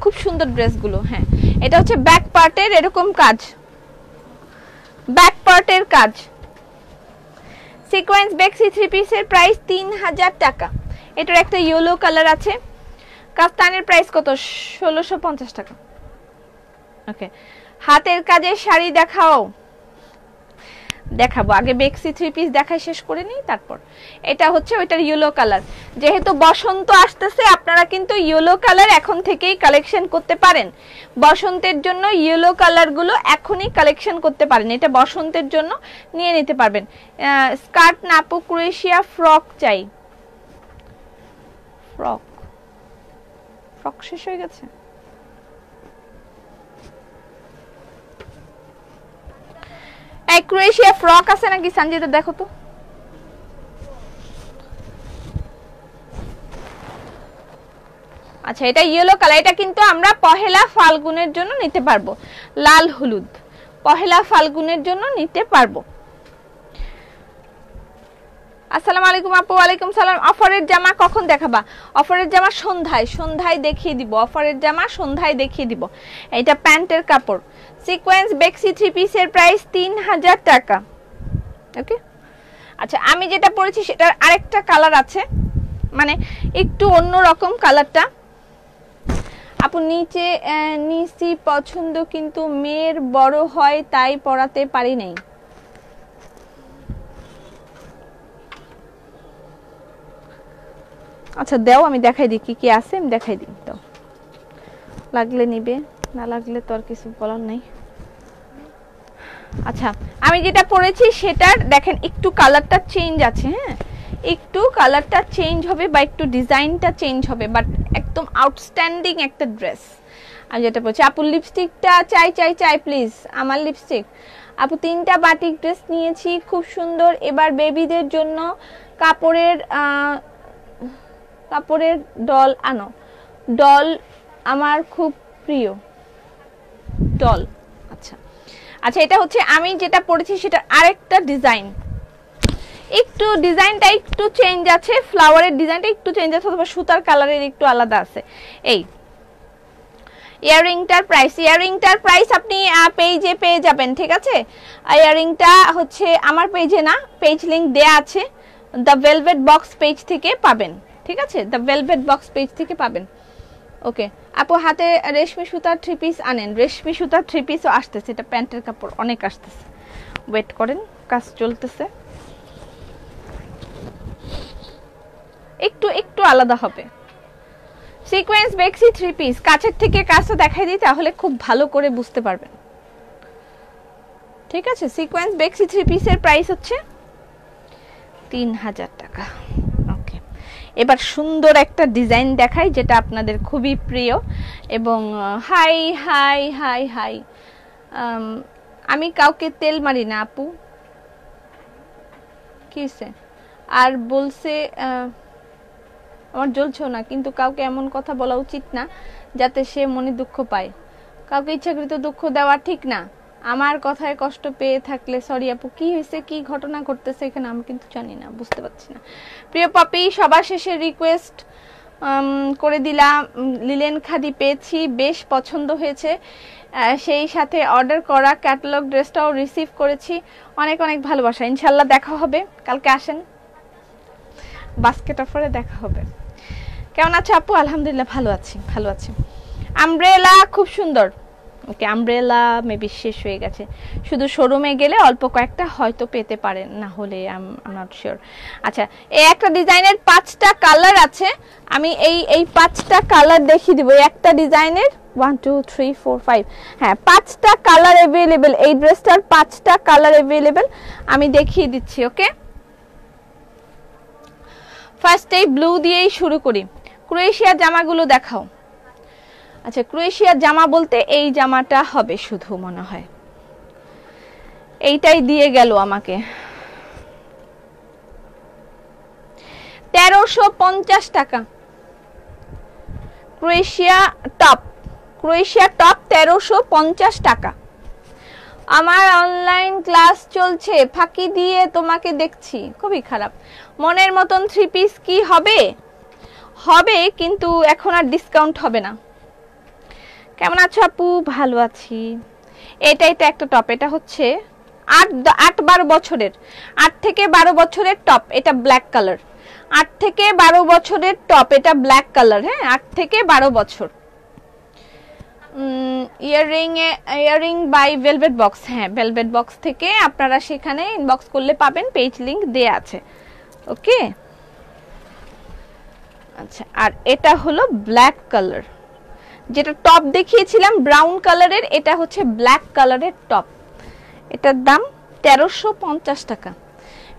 খুব সুন্দর ড্রেসগুলো। হ্যাঁ, এটা হচ্ছে ব্যাক পার্টের এরকম কাজ, ব্যাক পার্টের কাজ। সিকোয়েন্স বেক্সি 3 পিসের প্রাইস 3000 টাকা। এটার একটা ইয়েলো কালার আছে। কাফতানের প্রাইস কত? 1650 টাকা। ওকে, হাতের কাজের শাড়ি দেখাও। দেখাবো, আগে বেক্সি 3 পিস দেখাই শেষ করে নিই, তারপর। এটা হচ্ছে ওইটার ইয়েলো কালার। যেহেতু বসন্ত আসতেছে, আপনারা কিন্তু ইয়েলো কালার এখন থেকেই কালেকশন করতে পারেন। বসন্তের জন্য ইয়েলো কালারগুলো এখনই কালেকশন করতে পারেন। এটা বসন্তের জন্য নিয়ে নিতে পারবেন। স্কার্ট না আপু, ক্রোয়েশিয়া ফ্রক চাই। ফ্রক ফ্রক শেষ হয়ে গেছে। এই ক্রোয়েশিয়া ফ্রক আছে নাকি সঞ্জিতা, দেখো তো। আচ্ছা, এটা ইয়েলো কালার। এটা কিন্তু আমরা পহেলা ফাল্গুনের জন্য নিতে পারবো। লাল হলুদ পহেলা ফাল্গুনের জন্য নিতে পারবো। আসসালামু আলাইকুম আপু। ওয়ালাইকুম সালাম। অফারের জামা কখন দেখাবা? অফারের জামা সন্ধ্যায়, সন্ধ্যায় দেখিয়ে দিব। অফারের জামা সন্ধ্যায় দেখিয়ে দিব। এটা প্যান্টের কাপড়। সিকোয়েন্স বেক্সি 3 পিসের প্রাইস 3000 টাকা। ওকে, আচ্ছা, আমি যেটা পরেছি সেটার আরেকটা কালার আছে, মানে একটু অন্যরকম কালারটা। আপু নিচে নিচি পছন্দ, কিন্তু মেয়ের বড় হয় তাই পরাতে পারি নাই। আচ্ছা দাও, আমি দেখাই দিই কি কি আছে, আমি দেখাই দিই। তো লাগলে নিবে, না লাগলে তো আর কিছু বলার নাই। আচ্ছা, আমি যেটা পরেছি সেটার দেখেন একটু কালারটা চেঞ্জ আছে। হ্যাঁ, একটু কালারটা চেঞ্জ হবে বা একটু ডিজাইনটা চেঞ্জ হবে, বাট একদম আউটস্ট্যান্ডিং একটা ড্রেস। আমি যেটা পরেছি। আপু লিপস্টিকটা চাই চাই চাই প্লিজ, আমার লিপস্টিক। আপু 3টা বাটিক ড্রেস নিয়েছি, খুব সুন্দর। এবার বেবিদের জন্য কাপড়ের কাপড়ের ডল আনো। ডল আমার খুব প্রিয় ডল। আচ্ছা আচ্ছা, এটা হচ্ছে আমি যেটা পরেছি সেটা আরেকটা ডিজাইন। একটু ডিজাইনটা একটু চেঞ্জ আছে, ফ্লাওয়ারের ডিজাইনটা একটু চেঞ্জ আছে, অথবা সুতার কালারের একটু আলাদা আছে। এই ইয়াররিংটার প্রাইস আপনি পেজে পেয়ে যাবেন, ঠিক আছে? ইয়াররিংটা হচ্ছে আমার পেজে না, পেজ লিংক দেয়া আছে, দ্য ভেলভেট বক্স পেজ থেকে পাবেন, ঠিক আছে? দ্য ভেলভেট বক্স পেজ থেকে পাবেন। ওকে আপু, হাতে রেশমি সুতার 3 পিস আনেন। রেশমি সুতার 3 পিসও আসতেছে, এটা প্যান্টের কাপড়, অনেক আসতেছে। ওয়েট করেন, কাজ চলতেছে। একটু একটু আলাদা হবে। সিকোয়েন্স বেক্সি 3 পিস, কাছের থেকে কাজটা দেখাই দিই, তাহলে খুব ভালো করে বুঝতে পারবেন, ঠিক আছে? সিকোয়েন্স বেক্সি 3 পিসের প্রাইস হচ্ছে 3000 টাকা। ওকে, এবার সুন্দর একটা ডিজাইন দেখাই যেটা আপনাদের খুবই প্রিয়। এবং হাই হাই হাই হাই, আমি কাউকে তেল মারি না আপু। কিসে আর বলছে আমার জ্বলছেও না, কিন্তু কাউকে এমন কথা বলা উচিত না যাতে সে মনে দুঃখ পায়। কাউকে ইচ্ছাকৃত দুঃখ দেওয়া ঠিক না। আমার কথায় কষ্ট পেয়ে থাকলে সরি আপু। কি হয়েছে, কি ঘটনা ঘটতেছে এখানে আমি কিন্তু জানি না, বুঝতে পারছি না। প্রিয় পপি, সবার শেষে রিকোয়েস্ট করে দিলাম, লিলেন খাদি পেয়েছি, বেশ পছন্দ হয়েছে। সেই সাথে অর্ডার করা ক্যাটালগ ড্রেসটাও রিসিভ করেছি। অনেক অনেক ভালোবাসা। ইনশাল্লাহ দেখা হবে, কালকে আসেন, বাস্কেট অফারে দেখা হবে। কেমন আছো আপু? আলহামদুলিল্লাহ ভালো আছি, ভালো আছি। আমব্রেলা খুব সুন্দর। ওকে, আমব্রেলা মেবি শেষ হয়ে গেছে, শুধু শোরুমে গেলে অল্প কয়েকটা হয়তো পেতে পারেন, না হলে আই এম নট শিওর। আচ্ছা, এই একটা ডিজাইনের 5টা কালার আছে, আমি এই 5টা কালার দেখিয়ে দিব। একটা ডিজাইনের 1 2 3 4 5, হ্যাঁ 5টা কালার অ্যাভেলেবেল। এই ড্রেসটার 5টা কালার অ্যাভেলেবেল, আমি দেখিয়ে দিচ্ছি। ওকে, ফার্স্ট এই ব্লু দিয়েই শুরু করি। ক্রোয়েশিয়া জামাগুলো দেখাও। আচ্ছা ক্রোয়েশিয়ার জামা বলতে এই জামাটা হবে শুধু মনে হয়, এইটাই দিয়ে গেল আমাকে 1350 টাকা। ক্রোয়েশিয়া টপ 1350 টাকা। আমার অনলাইন ক্লাস চলছে, ফাঁকি দিয়ে তোমাকে দেখছি, খুবই খারাপ। মনের মতন 3 পিস কি হবে? হবে, কিন্তু এখন আর ডিসকাউন্ট হবে না। কেমন আছো আপু? ভালো আছি। এটা একটা টপ, এটা হচ্ছে 8-12 বছরের, 8 থেকে 12 বছরের টপ। এটা ব্ল্যাক কালার, 8 থেকে 12 বছরের টপ, এটা ব্ল্যাক কালার। হ্যাঁ 8 থেকে 12 বছর। Earring by velvet box. হ্যাঁ ভেলভেট বক্স থেকে আপনারা সেখানে ইনবক্স করলে পাবেন, পেজ লিংক দেয়া আছে। ওকে আচ্ছা, আর এটা হলো ব্ল্যাক কালার, যেটা টপ দেখিয়েছিলাম ব্রাউন কালারের, এটা হচ্ছে ব্ল্যাক কালারের টপ। এটার দাম 1350 টাকা।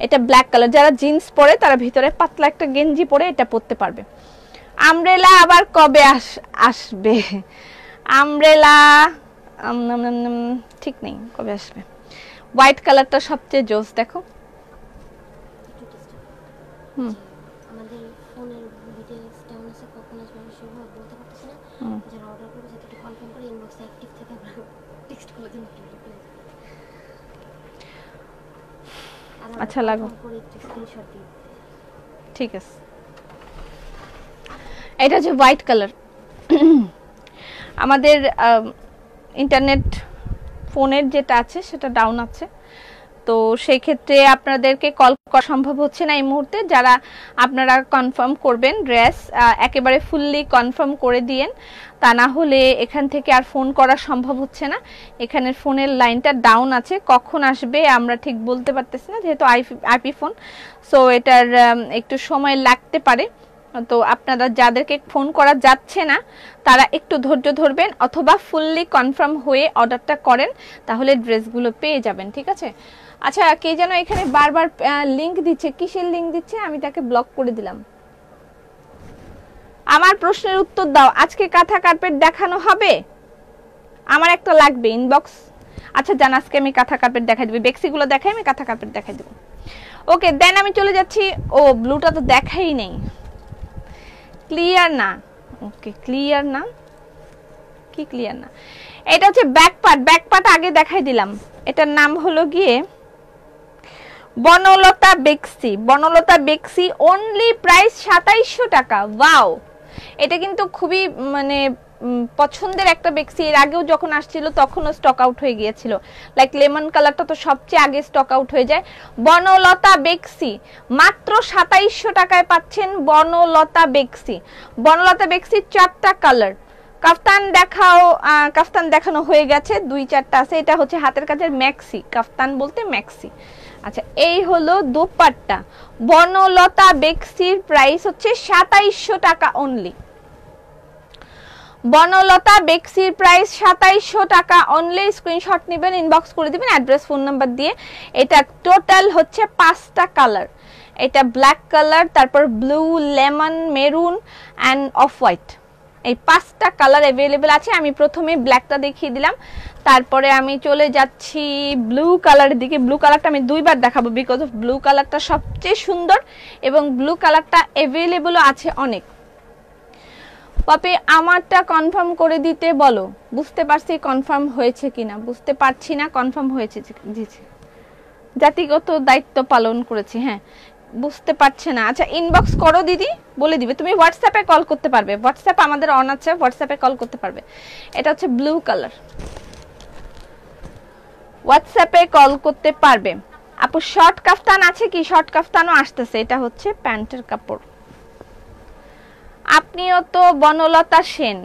এটা ব্ল্যাক কালার, যারা জিন্স পরে তারা ভিতরে পাতলা একটা গেঞ্জি পরে এটা পরতে পারবে। আমব্রেলা আবার কবে আসবে? আমব্রেলা ঠিক নেই কবে আসবে। হোয়াইট কালারটা সবচেয়ে জোস, দেখো। আমাদের ফোনের ডিটেইলস ডাউন আছে, কখন আসবে আমি সেভাবে বলতে পারতেছি না। যারা অর্ডার করবে সেটা একটু কনফার্ম করে ইনবক্সে অ্যাক্টিভ থেকে আমরা টেক্সট করে দিন। আচ্ছা লাগো, করে একটু স্ক্রিনশট দিই। ঠিক আছে। এটা হচ্ছে হোয়াইট কালার। আমাদের ইন্টারনেট ফোনের যেটা আছে সেটা ডাউন আছে, তো সেই ক্ষেত্রে আপনাদেরকে কল করা সম্ভব হচ্ছে না এই মুহূর্তে। যারা আপনারা কনফার্ম করবেন ড্রেস, একেবারে ফুললি কনফার্ম করে দিয়েন, তা না হলে এখান থেকে আর ফোন করা সম্ভব হচ্ছে না। এখানের ফোনের লাইনটা ডাউন আছে, কখন আসবে আমরা ঠিক বলতে পারতেছি না, যেহেতু আইপি ফোন, সো এটার একটু সময় লাগতে পারে। তো আপনারা যাদেরকে ফোন করা যাচ্ছে না তারা একটু ধৈর্য ধরবেন, অথবা ফুললি কনফার্ম হয়ে অর্ডারটা করেন, তাহলে ড্রেসগুলো পেয়ে যাবেন। ঠিক আছে। আচ্ছা কে যেন এখানে বারবার লিংক দিচ্ছে, কিসের লিংক দিচ্ছে? আমি তাকে ব্লক করে দিলাম। আমার প্রশ্নের উত্তর দাও, আজকে কাঁথা কার্পেট দেখানো হবে? আমার একটা লাগবে ইনবক্স। আচ্ছা জান, আজকে আমি কাঁথা কার্পেট দেখাই দেব, বেক্সিগুলো দেখাই, আমি কাঁথা কার্পেট দেখাই দেব। ওকে দেন আমি চলে যাচ্ছি। ও ব্লুটা তো দেখাই নেই, ক্লিয়ার না। ওকে ক্লিয়ার না, কি ক্লিয়ার না? এটা হচ্ছে ব্যাক পার্ট আগে দেখাই দিলাম। এটার নাম হলো গিয়ে বনলতা বেক্সি, অনলি প্রাইস 2700 টাকা। ওয়াও, এটা কিন্তু খুবই মানে পছন্দের একটা বেক্সি। এর আগেও যখন আসছিল তখনও স্টক আউট হয়ে গিয়েছিল, লাইক লেমন কালারটা তো সবচেয়ে আগে স্টক আউট হয়ে যায়। বনলতা বেক্সি মাত্র 2700 টাকায় পাচ্ছেন। বনলতা বেক্সি 4টা কালার। কাফতান দেখাও, কাফতান দেখানো হয়ে গেছে, 2-4টা আছে। এটা হচ্ছে হাতের কাজের ম্যাক্সি, কাফতান বলতে ম্যাক্সি। আচ্ছা এই হলো দোপাট্টা। বনলতা বেক্সির প্রাইস হচ্ছে 2700 টাকা অনলি। বনলতা বেক্সির প্রাইস 2700 টাকা অনলি। স্ক্রিনশট নেবেন, ইনবক্স করে দিবেন অ্যাড্রেস ফোন নাম্বার দিয়ে। এটা টোটাল হচ্ছে 5টা কালার। এটা ব্ল্যাক কালার, তারপর blue, lemon, maroon and off white, এই 5টা কালার অ্যাভেলেবেল আছে। আমি প্রথমে ব্ল্যাকটা দেখিয়ে দিলাম, তারপরে আমি চলে যাচ্ছি ব্লু কালারের দিকে। ব্লু কালারটা আমি 2বার দেখাবো, বিকজ অফ ব্লু কালারটা সবচেয়ে সুন্দর এবং ব্লু কালারটা অ্যাভেলেবেল আছে অনেক। পপি আমারটা কনফার্ম করে দিতে বলো। বুঝতে পারছি কনফার্ম হয়েছে কিনা, বুঝতে পারছি না কনফার্ম হয়েছে। জাতিগত দায়িত্ব পালন করেছি। হ্যাঁ বুঝতে পারছে না। আচ্ছা ইনবক্স করো দিদি, বলে দিবে। তুমি হোয়াটসঅ্যাপে কল করতে পারবে, হোয়াটসঅ্যাপ আমাদের অন আছে, হোয়াটসঅ্যাপে কল করতে পারবে। এটা হচ্ছে ব্লু কালার, হোয়াটসঅ্যাপে কল করতে পারবে। আপু শর্ট কাফতান আছে কি? শর্ট কাফতানও আসতেছে। এটা হচ্ছে প্যান্টের কাপড়। আপনিও তো বনলতা সেন।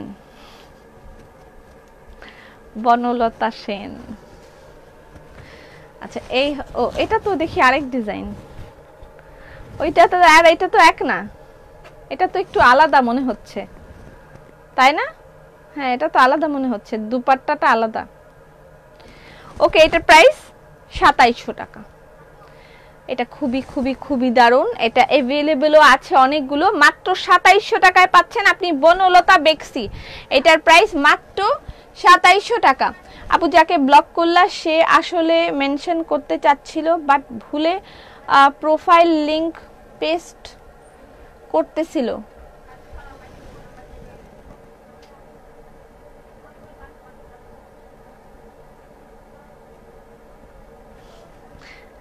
আচ্ছা এই ও, এটা তো দেখি আরেক ডিজাইন। ওইটা তো আর এটা তো এক না, এটা তো একটু আলাদা মনে হচ্ছে, তাই না? হ্যাঁ এটা তো আলাদা মনে হচ্ছে, দুপাট্টাটা আলাদা। ওকে এটার প্রাইস 2700 টাকা। এটা খুবই খুবই খুবই দারুণ। এটা অ্যাভেলেবলও আছে অনেকগুলো, মাত্র 2700 টাকায় পাচ্ছেন আপনি বনলতা বেক্সি। এটার প্রাইস মাত্র 2700 টাকা। আপু যাকে ব্লক করলা সে আসলে মেনশন করতে চাচ্ছিল বাট ভুলে প্রোফাইল লিংক পেস্ট করতেছিল।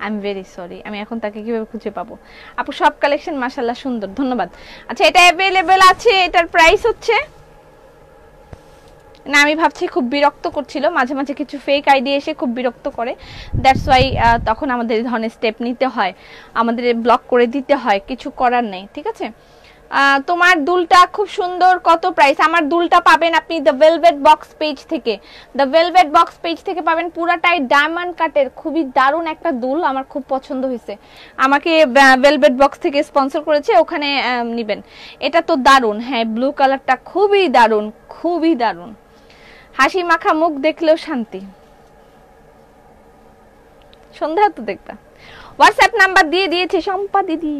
আই এম ভেরি সরি, আমি এখন তাকে কিভাবে খুঁজে পাবো? আপু সব কালেকশন মাশাআল্লাহ সুন্দর, ধন্যবাদ। আচ্ছা এটা অ্যাভেলেবল আছে, এটার প্রাইস হচ্ছে, না আমি ভাবছি খুব বিরক্ত করছিল, মাঝে মাঝে কিছু ফেক আইডি এসে খুব বিরক্ত করে, দ্যাটস ওয়াই তখন আমাদের এই ধরনের স্টেপ নিতে হয়, আমাদের ব্লক করে দিতে হয়, কিছু করার নেই, ঠিক আছে। তোমার দুলটা খুব সুন্দর, কত প্রাইস? আমার দুলটা পাবেন আপনি দ্য ভেলভেট বক্স পেজ থেকে, দ্য ভেলভেট বক্স পেজ থেকে পাবেন, পুরাটাই ডায়মন্ড কাটের, খুবই দারুণ একটা দুল, আমার খুব পছন্দ হয়েছে, আমাকে ভেলভেট বক্স থেকে স্পন্সর করেছে, ওখানে নেবেন। এটা তো দারুণ, হ্যাঁ ব্লু কালারটা খুবই দারুণ, খুবই দারুণ, হাসি মাখা মুখ দেখলেও শান্তি। সন্ধ্যা তো দেখবা। হোয়াটসঅ্যাপ নাম্বার দিয়ে দিয়েছি শম্পা দিদি।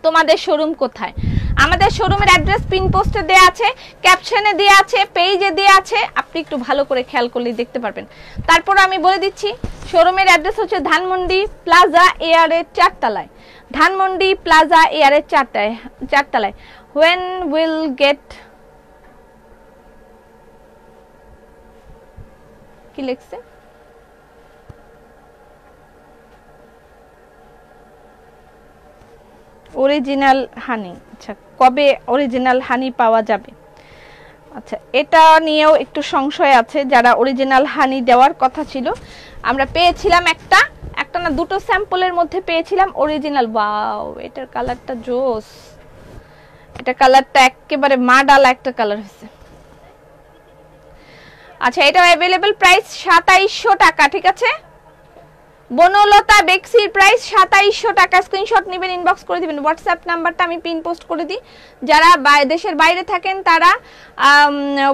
তোমাদের শোরুম কোথায়? আমাদের শোরুমের অ্যাড্রেস পিন পোস্টে দেয়া আছে, ক্যাপশনে দেয়া আছে, পেজে দেয়া আছে, আপনি একটু ভালো করে খেয়াল করলে দেখতে পারবেন। তারপর আমি বলে দিচ্ছি শোরুমের অ্যাড্রেস হচ্ছে ধানমন্ডি প্লাজা এয়ারের 4 তলায়, ধানমন্ডি প্লাজা এয়ারের 4 তলায়। when will get, কি লিখছে? অরিজিনাল হানি, আচ্ছা কবে অরিজিনাল হানি পাওয়া যাবে? আচ্ছা এটা নিয়েও একটু সংশয় আছে, যারা অরিজিনাল হানি দেওয়ার কথা ছিল আমরা পেয়েছিলাম একটা না দুটো স্যাম্পলের মধ্যে পেয়েছিলাম অরিজিনাল। ওয়াও এটার কালারটা জোস, এটা কালারটা একেবারে মা ডালা একটা কালার হয়েছে। আচ্ছা এটা অ্যাভেলেবল, প্রাইস 2700 টাকা, ঠিক আছে। বনলতা বেক্সির প্রাইস 2700 টাকা। স্ক্রিনশট নেবেন, ইনবক্স করে দিবেন। হোয়াটসঅ্যাপ নাম্বারটা আমি পিন পোস্ট করে দিই, যারা দেশের বাইরে থাকেন তারা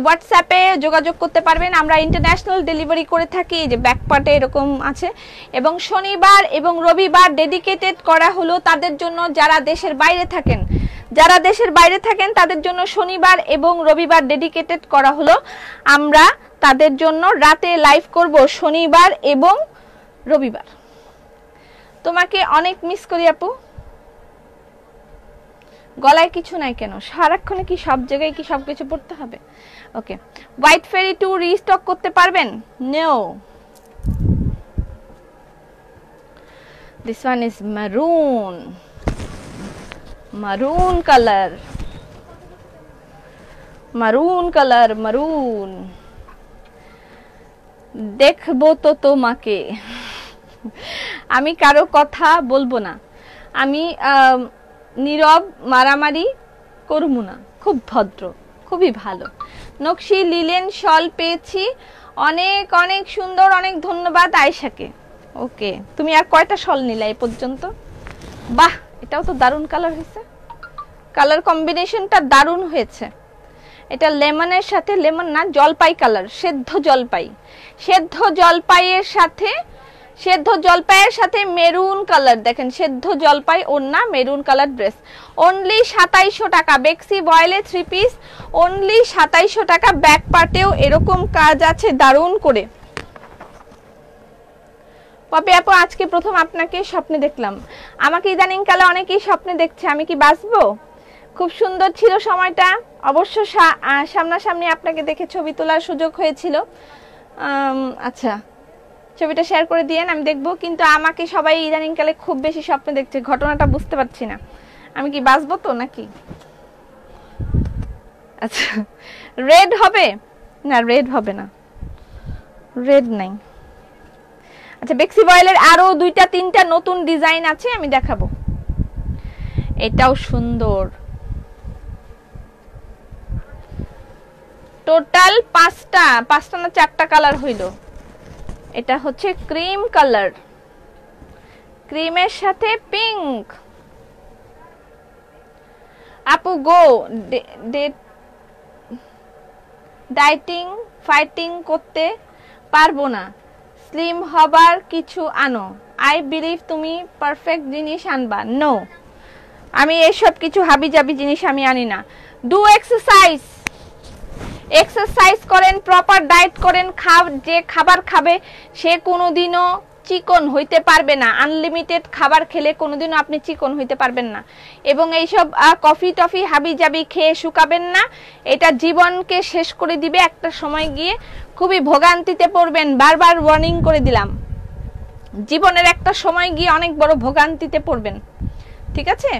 হোয়াটসঅ্যাপে যোগাযোগ করতে পারবেন। আমরা ইন্টারন্যাশনাল ডেলিভারি করে থাকি, যে ব্যাকপার্টে এরকম আছে, এবং শনিবার এবং রবিবার ডেডিকেটেড করা হলো তাদের জন্য যারা দেশের বাইরে থাকেন, যারা দেশের বাইরে থাকেন তাদের জন্য শনিবার এবং রবিবার ডেডিকেটেড করা হলো। আমরা তাদের জন্য রাতে লাইভ করব শনিবার এবং রবিবার। তোমাকে অনেক মিস করি আপু। গলায় কিছু নাই কেন? সারাক্ষণে কি সব জায়গায় কি সবকিছু পড়তে হবে? ওকে, হোয়াইট ফেরি 2 রিস্টক করতে পারবেন? No, this one is maroon, maroon color, maroon color, maroon। দেখবো তো তোমাকে, আমি কারো কথা বলবো না, আমি নীরব মারামারি করবো না, খুব ভদ্র, খুবই ভালো। নকশি লিলেন শল পেয়েছি, অনেক অনেক সুন্দর, অনেক ধন্যবাদ আয়েশাকে। ওকে, তুমি আর কয়টা শল নিলা এই পর্যন্ত? বাহ, এটাও তো দারুণ কালার হয়েছে, কালার কম্বিনেশনটা দারুণ হয়েছে। এটা লেমনের সাথে, লেমন না জলপাই কালার, সেদ্ধ জলপাই, সেদ্ধ জলপাইয়ের সাথে, সেদ্ধ জলপাইয়ের সাথে মেরুন কালার, দেখেন সেদ্ধ জলপাই ওড়না, মেরুন কালার ড্রেস, অনলি 2700 টাকা। বেক্সি বয়েলে 3 পিস, অনলি 2700 টাকা। ব্যাক পার্টেও এরকম কাজ আছে দারুণ করে। পপি আপু আজকে প্রথম আপনাকে স্বপ্নে দেখলাম। আমাকে ইদানিং কালে অনেকেই স্বপ্নে দেখছে, আমি কি বাঁচবো? খুব সুন্দর ছিল সময়টা, অবশ্য সামনাসামনি আপনাকে দেখে ছবি তোলার সুযোগ হয়েছিল। আচ্ছা ছবিটা শেয়ার করে দিয়েন, আমি দেখবো। কিন্তু আমাকে সবাই ইদানিং কালে খুব বেশি স্বপ্নে দেখছে, ঘটনাটা বুঝতে পারছি না, আমি কি বাঁচবো তো নাকি? আচ্ছা রেড হবে না? রেড হবে না, রেড নাই। আচ্ছা বেক্সি বয়েলের আরো 2-3টা নতুন ডিজাইন আছে, আমি দেখাবো। এটাও সুন্দর, টোটাল 5টা না 4টা কালার হইল। এটা হচ্ছে ক্রিম কালার, ক্রিমের সাথে পিঙ্ক। আপু গো, ডাইটিং ফাইটিং করতে পারবো না, স্লিম হবার কিছু আনো। আই বিলিভ তুমি পারফেক্ট জিনিস আনবা। নো, আমি এইসব কিছু হাবিজাবি জিনিস আমি আনি না। ডু এক্সারসাইজ, এক্সারসাইজ করেন, প্রপার ডায়েট করেন। যে খাবার খাবে সে কোনোদিনও চিকন হইতে পারবে না। আনলিমিটেড খাবার খেলে কোনোদিনও আপনি চিকন হইতে পারবেন না। এবং এইসব কফি টফি হাবিজাবি খেয়ে শুকাবেন না, এটা জীবনকে শেষ করে দিবে। একটা সময় গিয়ে খুবই ভোগান্তিতে পড়বেন। বারবার ওয়ার্নিং করে দিলাম, জীবনের একটা সময় গিয়ে অনেক বড় ভোগান্তিতে পড়বেন, ঠিক আছে?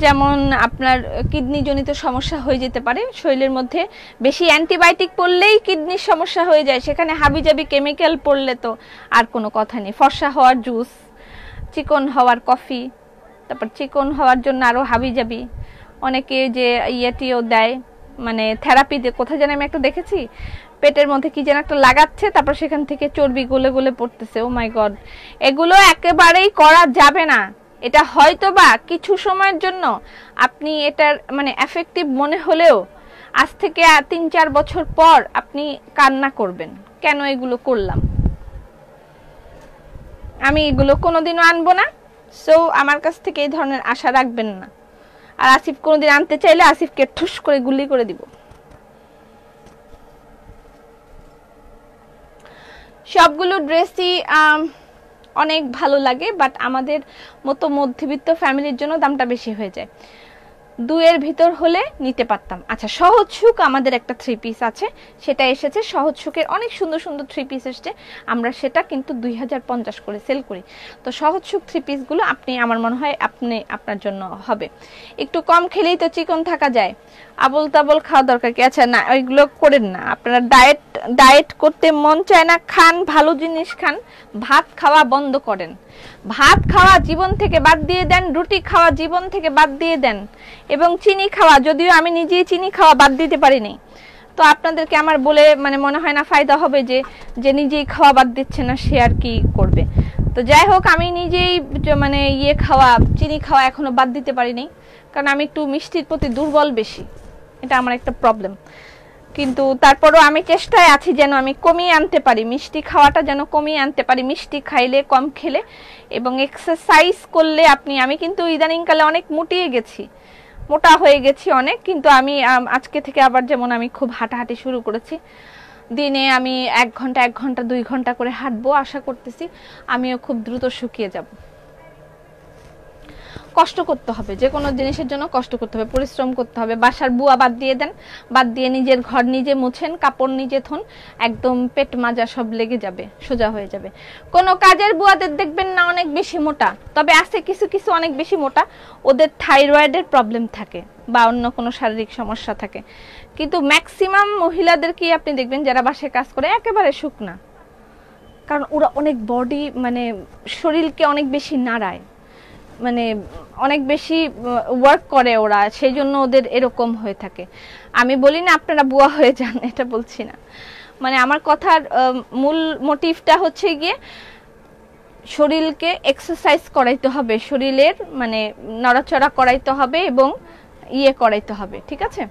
যেমন আপনার কিডনি জনিত সমস্যা হয়ে যেতে পারে। শরীরের মধ্যে বেশি অ্যান্টিবায়োটিক পড়লেই কিডনির সমস্যা হয়ে যায়, সেখানে হাবিজাবি কেমিক্যাল পড়লে তো আর কোনো কথা নেই। ফর্সা হওয়ার জুস, চিকন হওয়ার কফি, তারপর চিকন হওয়ার জন্য আরও হাবিজাবি অনেকে যে ইয়েটিও দেয়, মানে থেরাপিতে কোথায় যেন আমি একটা দেখেছি, পেটের মধ্যে কি যেন একটা লাগাচ্ছে, তারপর সেখান থেকে চর্বি গলে গলে পড়তেছে। ও মাই গড, এগুলো একেবারেই করা যাবে না। এটা হয়তো বা কিছু সময়ের জন্য আপনি এটার মানে এফেক্টিভ মনে হলেও আজ থেকে 3-4 বছর পর আপনি কান্না করবেন, কেন এগুলো করলাম। আমি এগুলো কোনোদিনও আনবো না। সো আমার কাছ থেকে এই ধরনের আশা রাখবেন না। আর আসিফ কোনোদিন আনতে চাইলে আসিফকে ঠুস করে গুলি করে দিব। সবগুলো ড্রেসই অনেক ভালো লাগে, বাট আমাদের মতো মধ্যবিত্ত ফ্যামিলির জন্য দামটা বেশি হয়ে যায়। 2-এর ভিতর হলে নিতে পারতাম। আচ্ছা, সহজ সুখ আমাদের একটা 3 পিস আছে, সেটা এসেছে। সহজ সুখের অনেক সুন্দর সুন্দর 3 পিস এসছে, আমরা সেটা কিন্তু 2050 করে সেল করি। তো সহজ সুখ 3 পিসগুলো আপনি, আমার মনে হয় আপনার জন্য হবে। একটু কম খেলেই তো চিকন থাকা যায়, আবল তাবল খাওয়া দরকার কি? আচ্ছা না, ওইগুলো করেন না। আপনারা ডায়েট করতে মন চায় না, খান ভালো জিনিস খান, ভাত খাওয়া বন্ধ করেন। ভাত খাওয়া জীবন থেকে বাদ দিয়ে দেন, রুটি খাওয়া জীবন থেকে বাদ দিয়ে দেন, এবং চিনি খাওয়া, যদিও আমি নিজেই চিনি খাওয়া বাদ দিতে পারিনি, তো আপনাদেরকে আমার বলে মানে মনে হয় না ফায়দা হবে যে নিজেই খাওয়া বাদ দিচ্ছে না সে আর কি করবে। তো যাই হোক, আমি নিজেই মানে খাওয়া, চিনি খাওয়া এখনো বাদ দিতে পারিনি, কারণ আমি একটু মিষ্টির প্রতি দুর্বল বেশি, এটা আমার একটা প্রবলেম। কিন্তু তারপরও আমি চেষ্টায় আছি যেন আমি কমিয়ে আনতে পারি, মিষ্টি খাওয়াটা যেন কমিয়ে আনতে পারি। মিষ্টি খাইলে, কম খেলে এবং এক্সারসাইজ করলে আমি কিন্তু ইদানিংকালে অনেক মুটিয়ে গেছি, মোটা হয়ে গেছি অনেক। কিন্তু আমি আজকে থেকে আবার যেমন আমি খুব হাঁটাহাঁটি শুরু করেছি, দিনে আমি 1 ঘন্টা 2 ঘন্টা করে হাঁটবো। আশা করতেছি আমিও খুব দ্রুত শুকিয়ে যাব। কষ্ট করতে হবে, যে কোনো জিনিসের জন্য কষ্ট করতে হবে, পরিশ্রম করতে হবে। বাসার বুয়া বাদ দিয়ে দেন, বাদ দিয়ে নিজের ঘর নিজে মুছেন, কাপড় নিজে ধুন, একদম পেট মাজা সব লেগে যাবে, সোজা হয়ে যাবে। কোনো কাজের বুয়াদের দেখবেন না অনেক বেশি মোটা, তবে আছে কিছু কিছু অনেক বেশি মোটা, ওদের থাইরয়েডের প্রবলেম থাকে বা অন্য কোনো শারীরিক সমস্যা থাকে। কিন্তু ম্যাক্সিমাম মহিলাদেরকেই আপনি দেখবেন যারা বাসায় কাজ করে একেবারে শুকনা, কারণ ওরা অনেক বডি মানে শরীরকে অনেক বেশি নাড়ায়, মানে অনেক বেশি ওয়ার্ক করে ওরা, সেই জন্য ওদের এরকম হয়ে থাকে। আমি বলি না আপনারা বুয়া হয়ে যান, এটা বলছি না। মানে আমার কথার মূল মোটিভটা হচ্ছে গিয়ে শরীরকে এক্সারসাইজ করাইতে হবে, শরীরের মানে নড়াচড়া করাইতে হবে এবং করাইতে হবে, ঠিক আছে?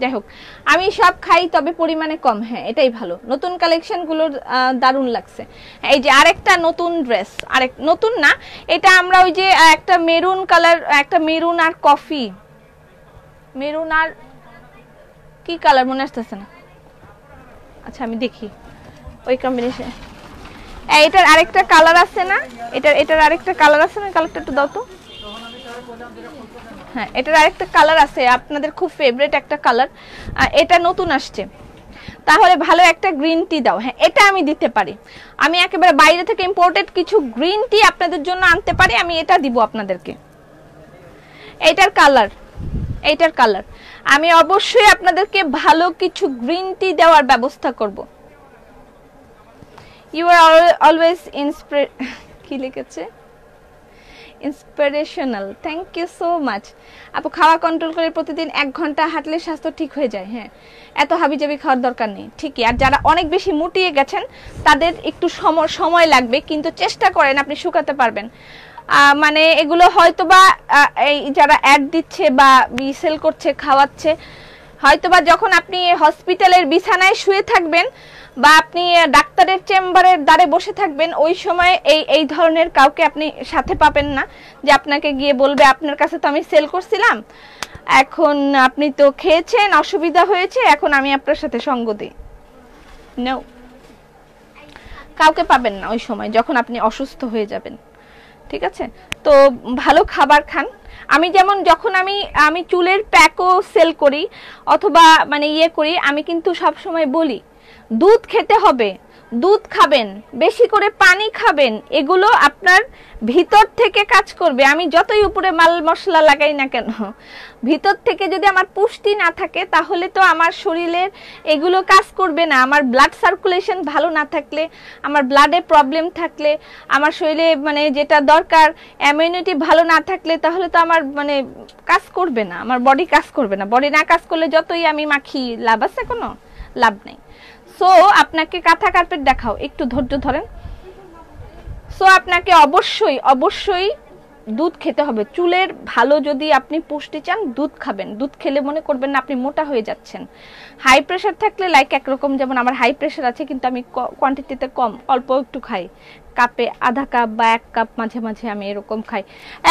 যাই হোক, আমি সব খাই তবে পরিমাণে কম, হ্যাঁ এটাই ভালো। নতুন কালেকশনগুলো দারুণ লাগছে। এই যে আরেকটা নতুন ড্রেস, আরেক নতুন না, এটা আমরা ওই যে একটা মেরুন কালার, একটা মেরুন আর কফি, মেরুন আর কি কালার মনে আসতেছে না, আচ্ছা আমি দেখি ওই কম্বিনেশন। এটার আরেকটা কালার আছে না, এটার আরেকটা কালার আছে না, কালারটা একটু দাও তো। হ্যাঁ, এটার আরেকটা কালার আছে, আপনাদের খুব ফেভারিট একটা কালার, এটা নতুন আসছে। তাহলে ভালো একটা গ্রিন টি দাও। হ্যাঁ, এটা আমি দিতে পারি, আমি একেবারে বাইরে থেকে ইম্পোর্টেড কিছু গ্রিন টি আপনাদের জন্য আনতে পারি, আমি এটা দিব আপনাদেরকে। এইটার কালার আমি অবশ্যই আপনাদেরকে ভালো কিছু গ্রিন টি দেওয়ার ব্যবস্থা করব। ইউ আর অলওয়েজ কি লিখেছে, inspirational, thank you so much আপু। খাওয়া কন্ট্রোল করে প্রতিদিন 1 ঘন্টা হাঁটলে স্বাস্থ্য ঠিক হয়ে যায়। হ্যাঁ, এত হাবিজাবি খাওয়ার দরকার নেই, ঠিকই। আর যারা অনেক বেশি মুটিয়ে গেছেন তাদের একটু সময় লাগবে, কিন্তু চেষ্টা করেন আপনি শুকাতে পারবেন। মানে এগুলো হয়তো বা এই যারা অ্যাড দিচ্ছে বা সেল করছে, খাওয়াচ্ছে, হয়তোবা যখন আপনি হসপিটালের বিছানায় শুয়ে থাকবেন বা আপনি ডাক্তারের চেম্বারের দ্বারে বসে থাকবেন, ওই সময় এই ধরনের কাউকে আপনি সাথে পাবেন না যে আপনাকে গিয়ে বলবে আপনার কাছে তো আমি সেল করছিলাম, এখন আপনি তো খেয়েছেন, অসুবিধা হয়েছে, এখন আমি আপনার সাথে সঙ্গ দিই। নো, কাউকে পাবেন না ওই সময় যখন আপনি অসুস্থ হয়ে যাবেন। ঠিক আছে, তো ভালো খাবার খান। আমি যেমন যখন আমি চুলের প্যাকও সেল করি অথবা মানে করি, আমি কিন্তু সব সময় বলি দুধ খেতে হবে, দুধ খাবেন, বেশি করে পানি খাবেন, এগুলো আপনার ভিতর থেকে কাজ করবে। আমি যতই উপরে মাল মশলা লাগাই না কেন, ভিতর থেকে যদি আমার পুষ্টি না থাকে তাহলে তো আমার শরীরের এগুলো কাজ করবে না। আমার ব্লাড সার্কুলেশন ভালো না থাকলে, আমার ব্লাডে প্রবলেম থাকলে, আমার শরীরে মানে যেটা দরকার ইমিউনিটি ভালো না থাকলে, তাহলে তো আমার মানে কাজ করবে না, আমার বডি কাজ করবে না। বডি না কাজ করলে যতই আমি মাখি, লাভ আছে? কোনো লাভ নেই। সো আপনাকে কাঁথা কার্পেট দেখাও, একটু ধৈর্য ধরেন। সো আপনাকে অবশ্যই অবশ্যই দুধ খেতে হবে। চুলের ভালো যদি আপনি পুষ্টি চান, দুধ খাবেন। দুধ খেলে মনে করবেন না আপনি মোটা হয়ে যাচ্ছেন। হাই প্রেশার থাকলে লাইক একরকম, যেমন আমার হাই প্রেশার আছে কিন্তু আমি কোয়ান্টিটিতে কম, অল্প একটু খাই, কাপে আধা কাপ বা 1 কাপ মাঝে মাঝে আমি এরকম খাই।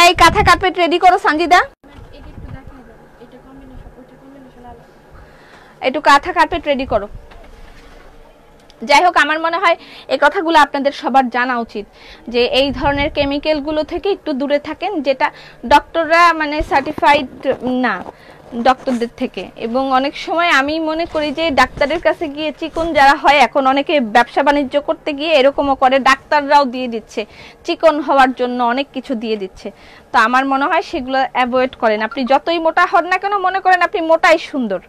এই কাঁথা কার্পেট রেডি করো সঞ্জিদা, একটু কাঁথা কার্পেট রেডি করো। যাই হোক, আমার মনে হয় এই কথাগুলো আপনাদের সবার জানা উচিত যে এই ধরনের কেমিক্যালগুলো থেকে একটু দূরে থাকেন, যেটা ডক্টররা মানে সার্টিফাইড না ডক্টরদের থেকে। এবং অনেক সময় আমি মনে করি যে ডাক্তারের কাছে গিয়ে চিকন যারা হয়, এখন অনেকে ব্যবসা বাণিজ্য করতে গিয়ে এরকমও করে, ডাক্তাররাও দিয়ে দিচ্ছে চিকন হওয়ার জন্য, অনেক কিছু দিয়ে দিচ্ছে। তো আমার মনে হয় সেগুলো অ্যাভয়েড করেন। আপনি যতই মোটা হন না কেন, মনে করেন আপনি মোটাই সুন্দর,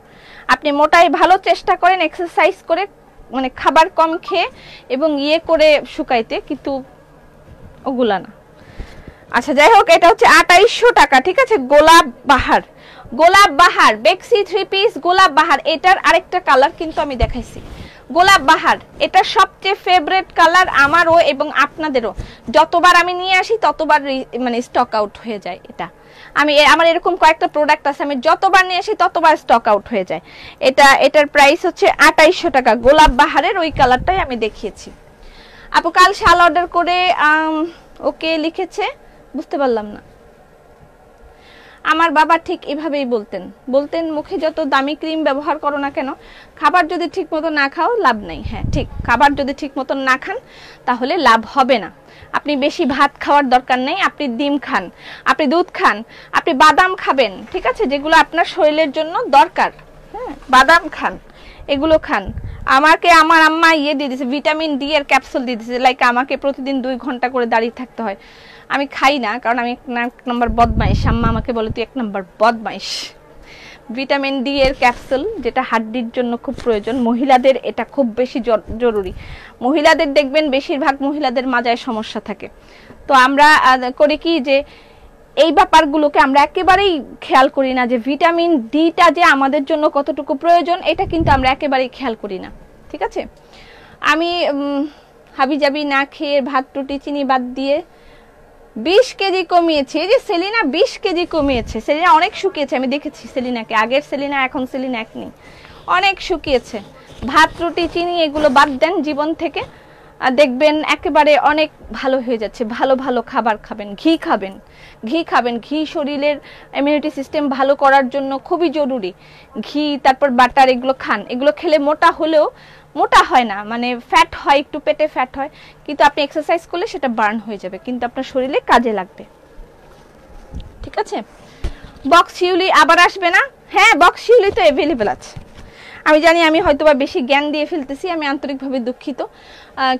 আপনি মোটাই ভালো, চেষ্টা করেন এক্সারসাইজ করে, মানে খাবার কম খেয়ে এবং করে শুকাইতে, কিন্তু ওগুলা না। আচ্ছা যাই হোক, এটা হচ্ছে 2800 টাকা। ঠিক আছে, গোলাপ বাহার, গোলাপ বাহার বেক্সি 3 পিস গোলাপ বাহার। এটার আরেকটা কালার কিন্তু আমি দেখাইছি, গোলাপ বাহার। এটা সবচেয়ে ফেভারিট কালার আমারও এবং আপনাদেরও। যতবার আমি নিয়ে আসি ততবার মানে স্টক আউট হয়ে যায়। এটা আমার এরকম কয়েকটা প্রোডাক্ট আছে, আমি যতবার নিয়ে আসি ততবার স্টক আউট হয়ে যায়। এটার প্রাইস হচ্ছে 2800 টাকা। গোলাপ বাহারের ওই কালারটাই আমি দেখিয়েছি। আপু কাল শাল অর্ডার করে ওকে লিখেছে, বুঝতে পারলাম না। আমার বাবা ঠিক এভাবেই বলতেন মুখে যত দামি ক্রিম ব্যবহার করো না কেন, খাবার যদি ঠিক মতো না খাও লাভ নেই। হ্যাঁ ঠিক, খাবার যদি ঠিক মতো না খান তাহলে লাভ হবে না। আপনি বেশি ভাত খাওয়ার দরকার নেই, আপনি ডিম খান, আপনি দুধ খান, আপনি বাদাম খাবেন, ঠিক আছে, যেগুলো আপনার শরীরের জন্য দরকার। হ্যাঁ বাদাম খান, এগুলো খান। আমাকে আমার আম্মা দিয়ে দিয়েছে, ভিটামিন ডি এর ক্যাপসুল দিয়ে দিয়েছে, লাইক আমাকে প্রতিদিন 2 ঘন্টা করে দাঁড়িয়ে থাকতে হয়। আমি খাই না, কারণ আমি 1 নম্বর বদমাইশ। আম্মা আমাকে বলে তুই 1 নম্বর বদমাইশ। ভিটামিন ডি এর ক্যাপসুল, যেটা হাড্ডির জন্য খুব প্রয়োজন, মহিলাদের এটা খুব বেশি জরুরি। মহিলাদের দেখবেন বেশিরভাগ মহিলাদের মাজায় সমস্যা থাকে। তো আমরা করি কি যে এই ব্যাপারগুলোকে আমরা একেবারেই খেয়াল করি না, যে ভিটামিন ডিটা যে আমাদের জন্য কতটুকু প্রয়োজন, এটা কিন্তু আমরা একেবারেই খেয়াল করি না। ঠিক আছে, আমি হাবিজাবি না খেয়ে ভাত রুটি চিনি বাদ দিয়ে 20 কেজি কমিয়েছে। এই যে সেলিনা 20 কেজি কমিয়েছে, সেলিনা অনেক শুকিয়েছে, আমি দেখেছি সেলিনাকে, আগের সেলিনা এখন সেলিনা এক নেই, অনেক শুকিয়েছে। ভাত রুটি চিনি এগুলো বাদ দেন জীবন থেকে, আর দেখবেন একেবারে অনেক ভালো হয়ে যাচ্ছে। ভালো ভালো খাবার খাবেন, ঘি খাবেন, ঘি শরীরের ইমিউনিটি সিস্টেম ভালো করার জন্য খুবই জরুরি। ঘি, তারপর বাটার, এগুলো খান। এগুলো খেলে মোটা হলেও মোটা হয় না, মানে ফ্যাট হয়, একটু পেটে ফ্যাট হয়, কিন্তু আপনি এক্সারসাইজ করলে সেটা বার্ন হয়ে যাবে, কিন্তু আপনার শরীরে কাজে লাগবে। ঠিক আছে, বক্স শিউলি আবার আসবে না? হ্যাঁ বক্স শিউলি তো অ্যাভেলেবেল আছে। আমি জানি আমি হয়তোবা বেশি জ্ঞান দিয়ে ফেলতেছি, আমি আন্তরিকভাবে দুঃখিত,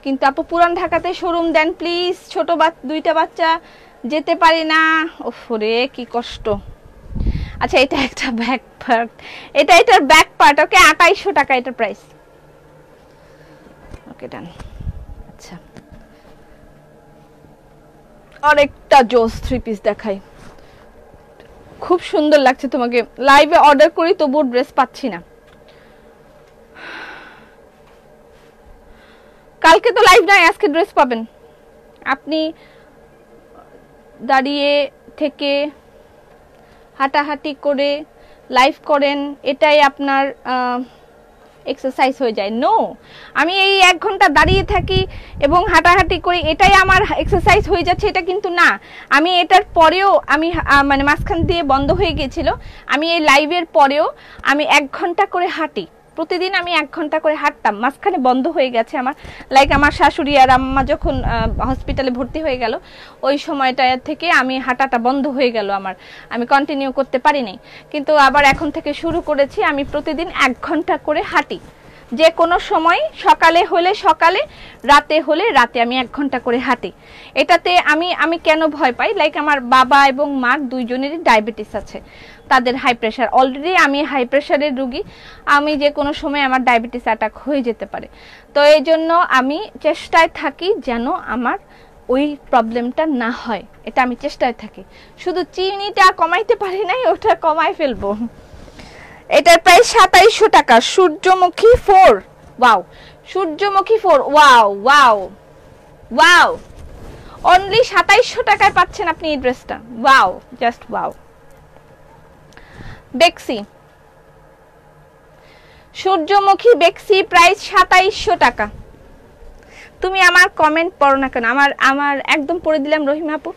কিন্তু আপু পুরান ঢাকাতে শোরুম দেন প্লিজ, ছোট 2টা বাচ্চা যেতে পারি না, ওরে কি কষ্ট। আচ্ছা এটা একটা ব্যাক পার্ট, এটার ব্যাক পার্ট। ওকে 2800 টাকা এটার প্রাইস। ওকে ডান। আচ্ছা আরেকটা জোস 3 পিস দেখাই, খুব সুন্দর লাগছে। তোমাকে লাইভে অর্ডার করি তবুও ড্রেস পাচ্ছি না। কালকে তো লাইভ নাই, আজকে ড্রেস পাবেন। আপনি দাঁড়িয়ে থেকে হাঁটাহাঁটি করে লাইভ করেন এটাই আপনার এক্সারসাইজ হয়ে যায়। নো, আমি এই 1 ঘন্টা দাঁড়িয়ে থাকি এবং হাঁটাহাঁটি করি এটাই আমার এক্সারসাইজ হয়ে যাচ্ছে, এটা কিন্তু না। আমি এটার পরেও আমি মানে মাঝখান দিয়ে বন্ধ হয়ে গিয়েছিল, আমি এই লাইভের পরেও আমি 1 ঘন্টা করে হাঁটি, প্রতিদিন আমি 1 ঘন্টা করে হাঁটতাম, মাঝখানে বন্ধ হয়ে গেছে আমার। লাইক আমার শাশুড়ি আর আম্মা যখন হসপিটালে ভর্তি হয়ে গেল ওই সময়টা থেকে আমি হাঁটাটা বন্ধ হয়ে গেল আমার, আমি কন্টিনিউ করতে পারিনি। কিন্তু আবার এখন থেকে শুরু করেছি, আমি প্রতিদিন 1 ঘন্টা করে হাঁটি, যে কোনো সময়, সকালে হলে সকালে, রাতে হলে রাতে আমি 1 ঘন্টা করে হাঁটি। এটাতে আমি কেন ভয় পাই, লাইক আমার বাবা এবং মা দুইজনেরই ডায়াবেটিস আছে, তাদের হাই প্রেশার, অলরেডি আমি হাই প্রেশারের রুগী, আমি যে কোনো সময় আমার ডায়াবেটিস অ্যাটাক হয়ে যেতে পারে। তো এই জন্য আমি চেষ্টায় থাকি যেন আমার ওই প্রবলেমটা না হয়, এটা আমি চেষ্টায় থাকি। শুধু চিনিটা কমাইতে পারি নাই, ওটা কমাই ফেলবো। এটার প্রাইস 2700 টাকা। সূর্যমুখী 4, ওয়াও, সূর্যমুখী 4, ওয়াও ওয়াও ওয়াও, অনলি 2700 টাকায় পাচ্ছেন আপনি এই ড্রেসটা, ওয়াও, জাস্ট ওয়াও। বেক্সি, সূর্যমুখী বেক্সি, প্রাইস 2700 টাকা। তুমি আমার কমেন্ট পড়ো না কেন, আমার একদম পড়ে দিলাম। রহিমা আপু,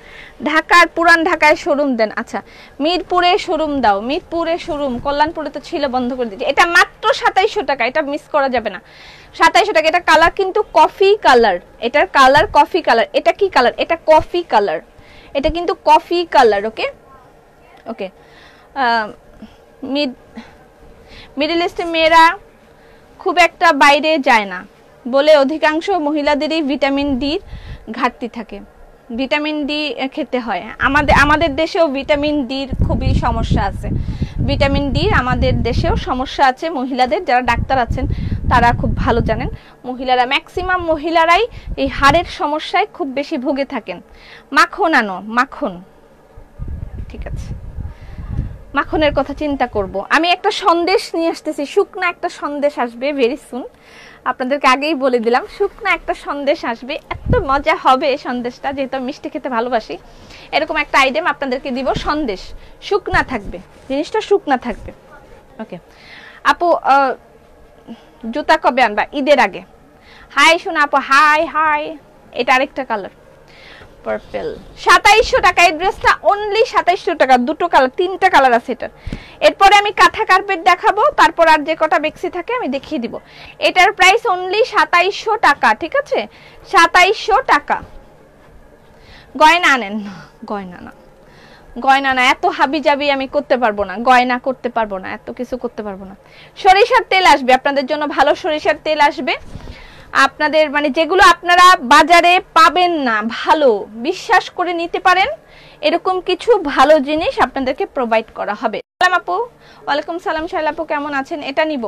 ঢাকার পুরান ঢাকায় শোরুম দেন। আচ্ছা, মিরপুরে শোরুম দাও, মিরপুরে শোরুম, কল্যাণপুরে তো ছিল, বন্ধ করে দিয়েছে। এটা মাত্র 2700 টাকা, এটা মিস করা যাবে না। 2700 টাকা। এটা কালার কিন্তু কফি কালার, এটার কালার কফি কালার। এটা কি কালার? এটা কফি কালার, এটা কিন্তু কফি কালার। ওকে ওকে। মিডল ইস্টে মেয়েরা খুব একটা বাইরে যায় না বলে অধিকাংশ মহিলাদেরই ভিটামিন ডির ঘাটতি থাকে, ভিটামিন ডি খেতে হয়। আমাদের দেশেও ভিটামিন ডির খুবই সমস্যা আছে, ভিটামিন ডি আমাদের দেশেও সমস্যা আছে। মহিলাদের যারা ডাক্তার আছেন তারা খুব ভালো জানেন, মহিলারা ম্যাক্সিমাম মহিলারাই এই হাড়ের সমস্যায় খুব বেশি ভুগে থাকেন। মাখন আনো, মাখন, ঠিক আছে, মাখনের কথা চিন্তা করব। আমি একটা সন্দেশ নিয়ে আসতেছি, শুকনা একটা সন্দেশ আসবে ভেরি সুন, আপনাদেরকে আগেই বলে দিলাম, শুকনা একটা সন্দেশ আসবে, এত মজা হবে এই সন্দেশটা, যেহেতু আমি মিষ্টি খেতে ভালোবাসি। এরকম একটা আইটেম আপনাদেরকে দিব, সন্দেশ শুকনা থাকবে, জিনিসটা শুকনা থাকবে। ওকে আপু, জুতা কবে আনবা? ঈদের আগে। হাই শোনা আপু, হাই হাই। এটা আরেকটা কালার, পার্পল, 2700 টাকা। এই ড্রেসটা অনলি 2700 টাকা, দুটো কালার, 3টা কালার আছে এটার। এরপরে আমি কাঁথা কার্পেট দেখাবো, তারপর আর যে কটা বেক্সি থাকে আমি দেখিয়ে দিব। এটার প্রাইস অনলি 2700 টাকা, ঠিক আছে, 2700 টাকা। গয়না আনেন, গয়না না, গয়না না, এত হাবি জাবি আমি করতে পারবো না, গয়না করতে পারবো না, এত কিছু করতে পারবো না। সরিষার তেল আসবে আপনাদের জন্য, ভালো সরিষার তেল আসবে আপনাদের, মানে যেগুলো আপনারা বাজারে পাবেন না, ভালো বিশ্বাস করে নিতে পারেন, এরকম কিছু ভালো জিনিস আপনাদেরকে প্রোভাইড করা হবে। সালাম আপু, ওয়ালাইকুম সালাম। শাইলা আপু কেমন আছেন? এটা নিব,